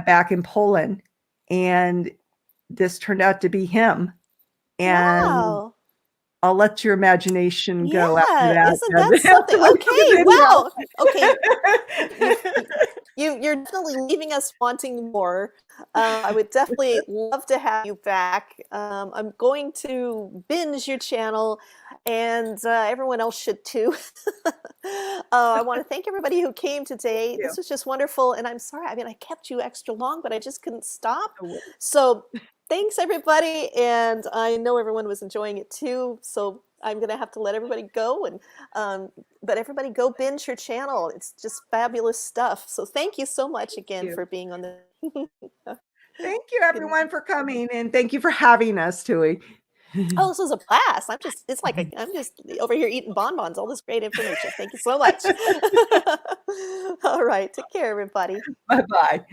back in Poland. And this turned out to be him. And Wow. I'll let your imagination go after that. Isn't that something? Okay, wow. Okay. You're definitely leaving us wanting more. I would definitely love to have you back. I'm going to binge your channel, and everyone else should too. I want to thank everybody who came today. This was just wonderful, and I'm sorry. I mean, I kept you extra long, but I just couldn't stop. So thanks, everybody, and I know everyone was enjoying it too. So I'm gonna have to let everybody go, and but everybody go binge her channel. It's just fabulous stuff. So thank you so much again for being on the. Thank you, everyone, for coming, and thank you for having us, Tui. Oh, this was a blast. It's like I'm just over here eating bonbons, all this great information. Thank you so much. All right. Take care, everybody. Bye-bye.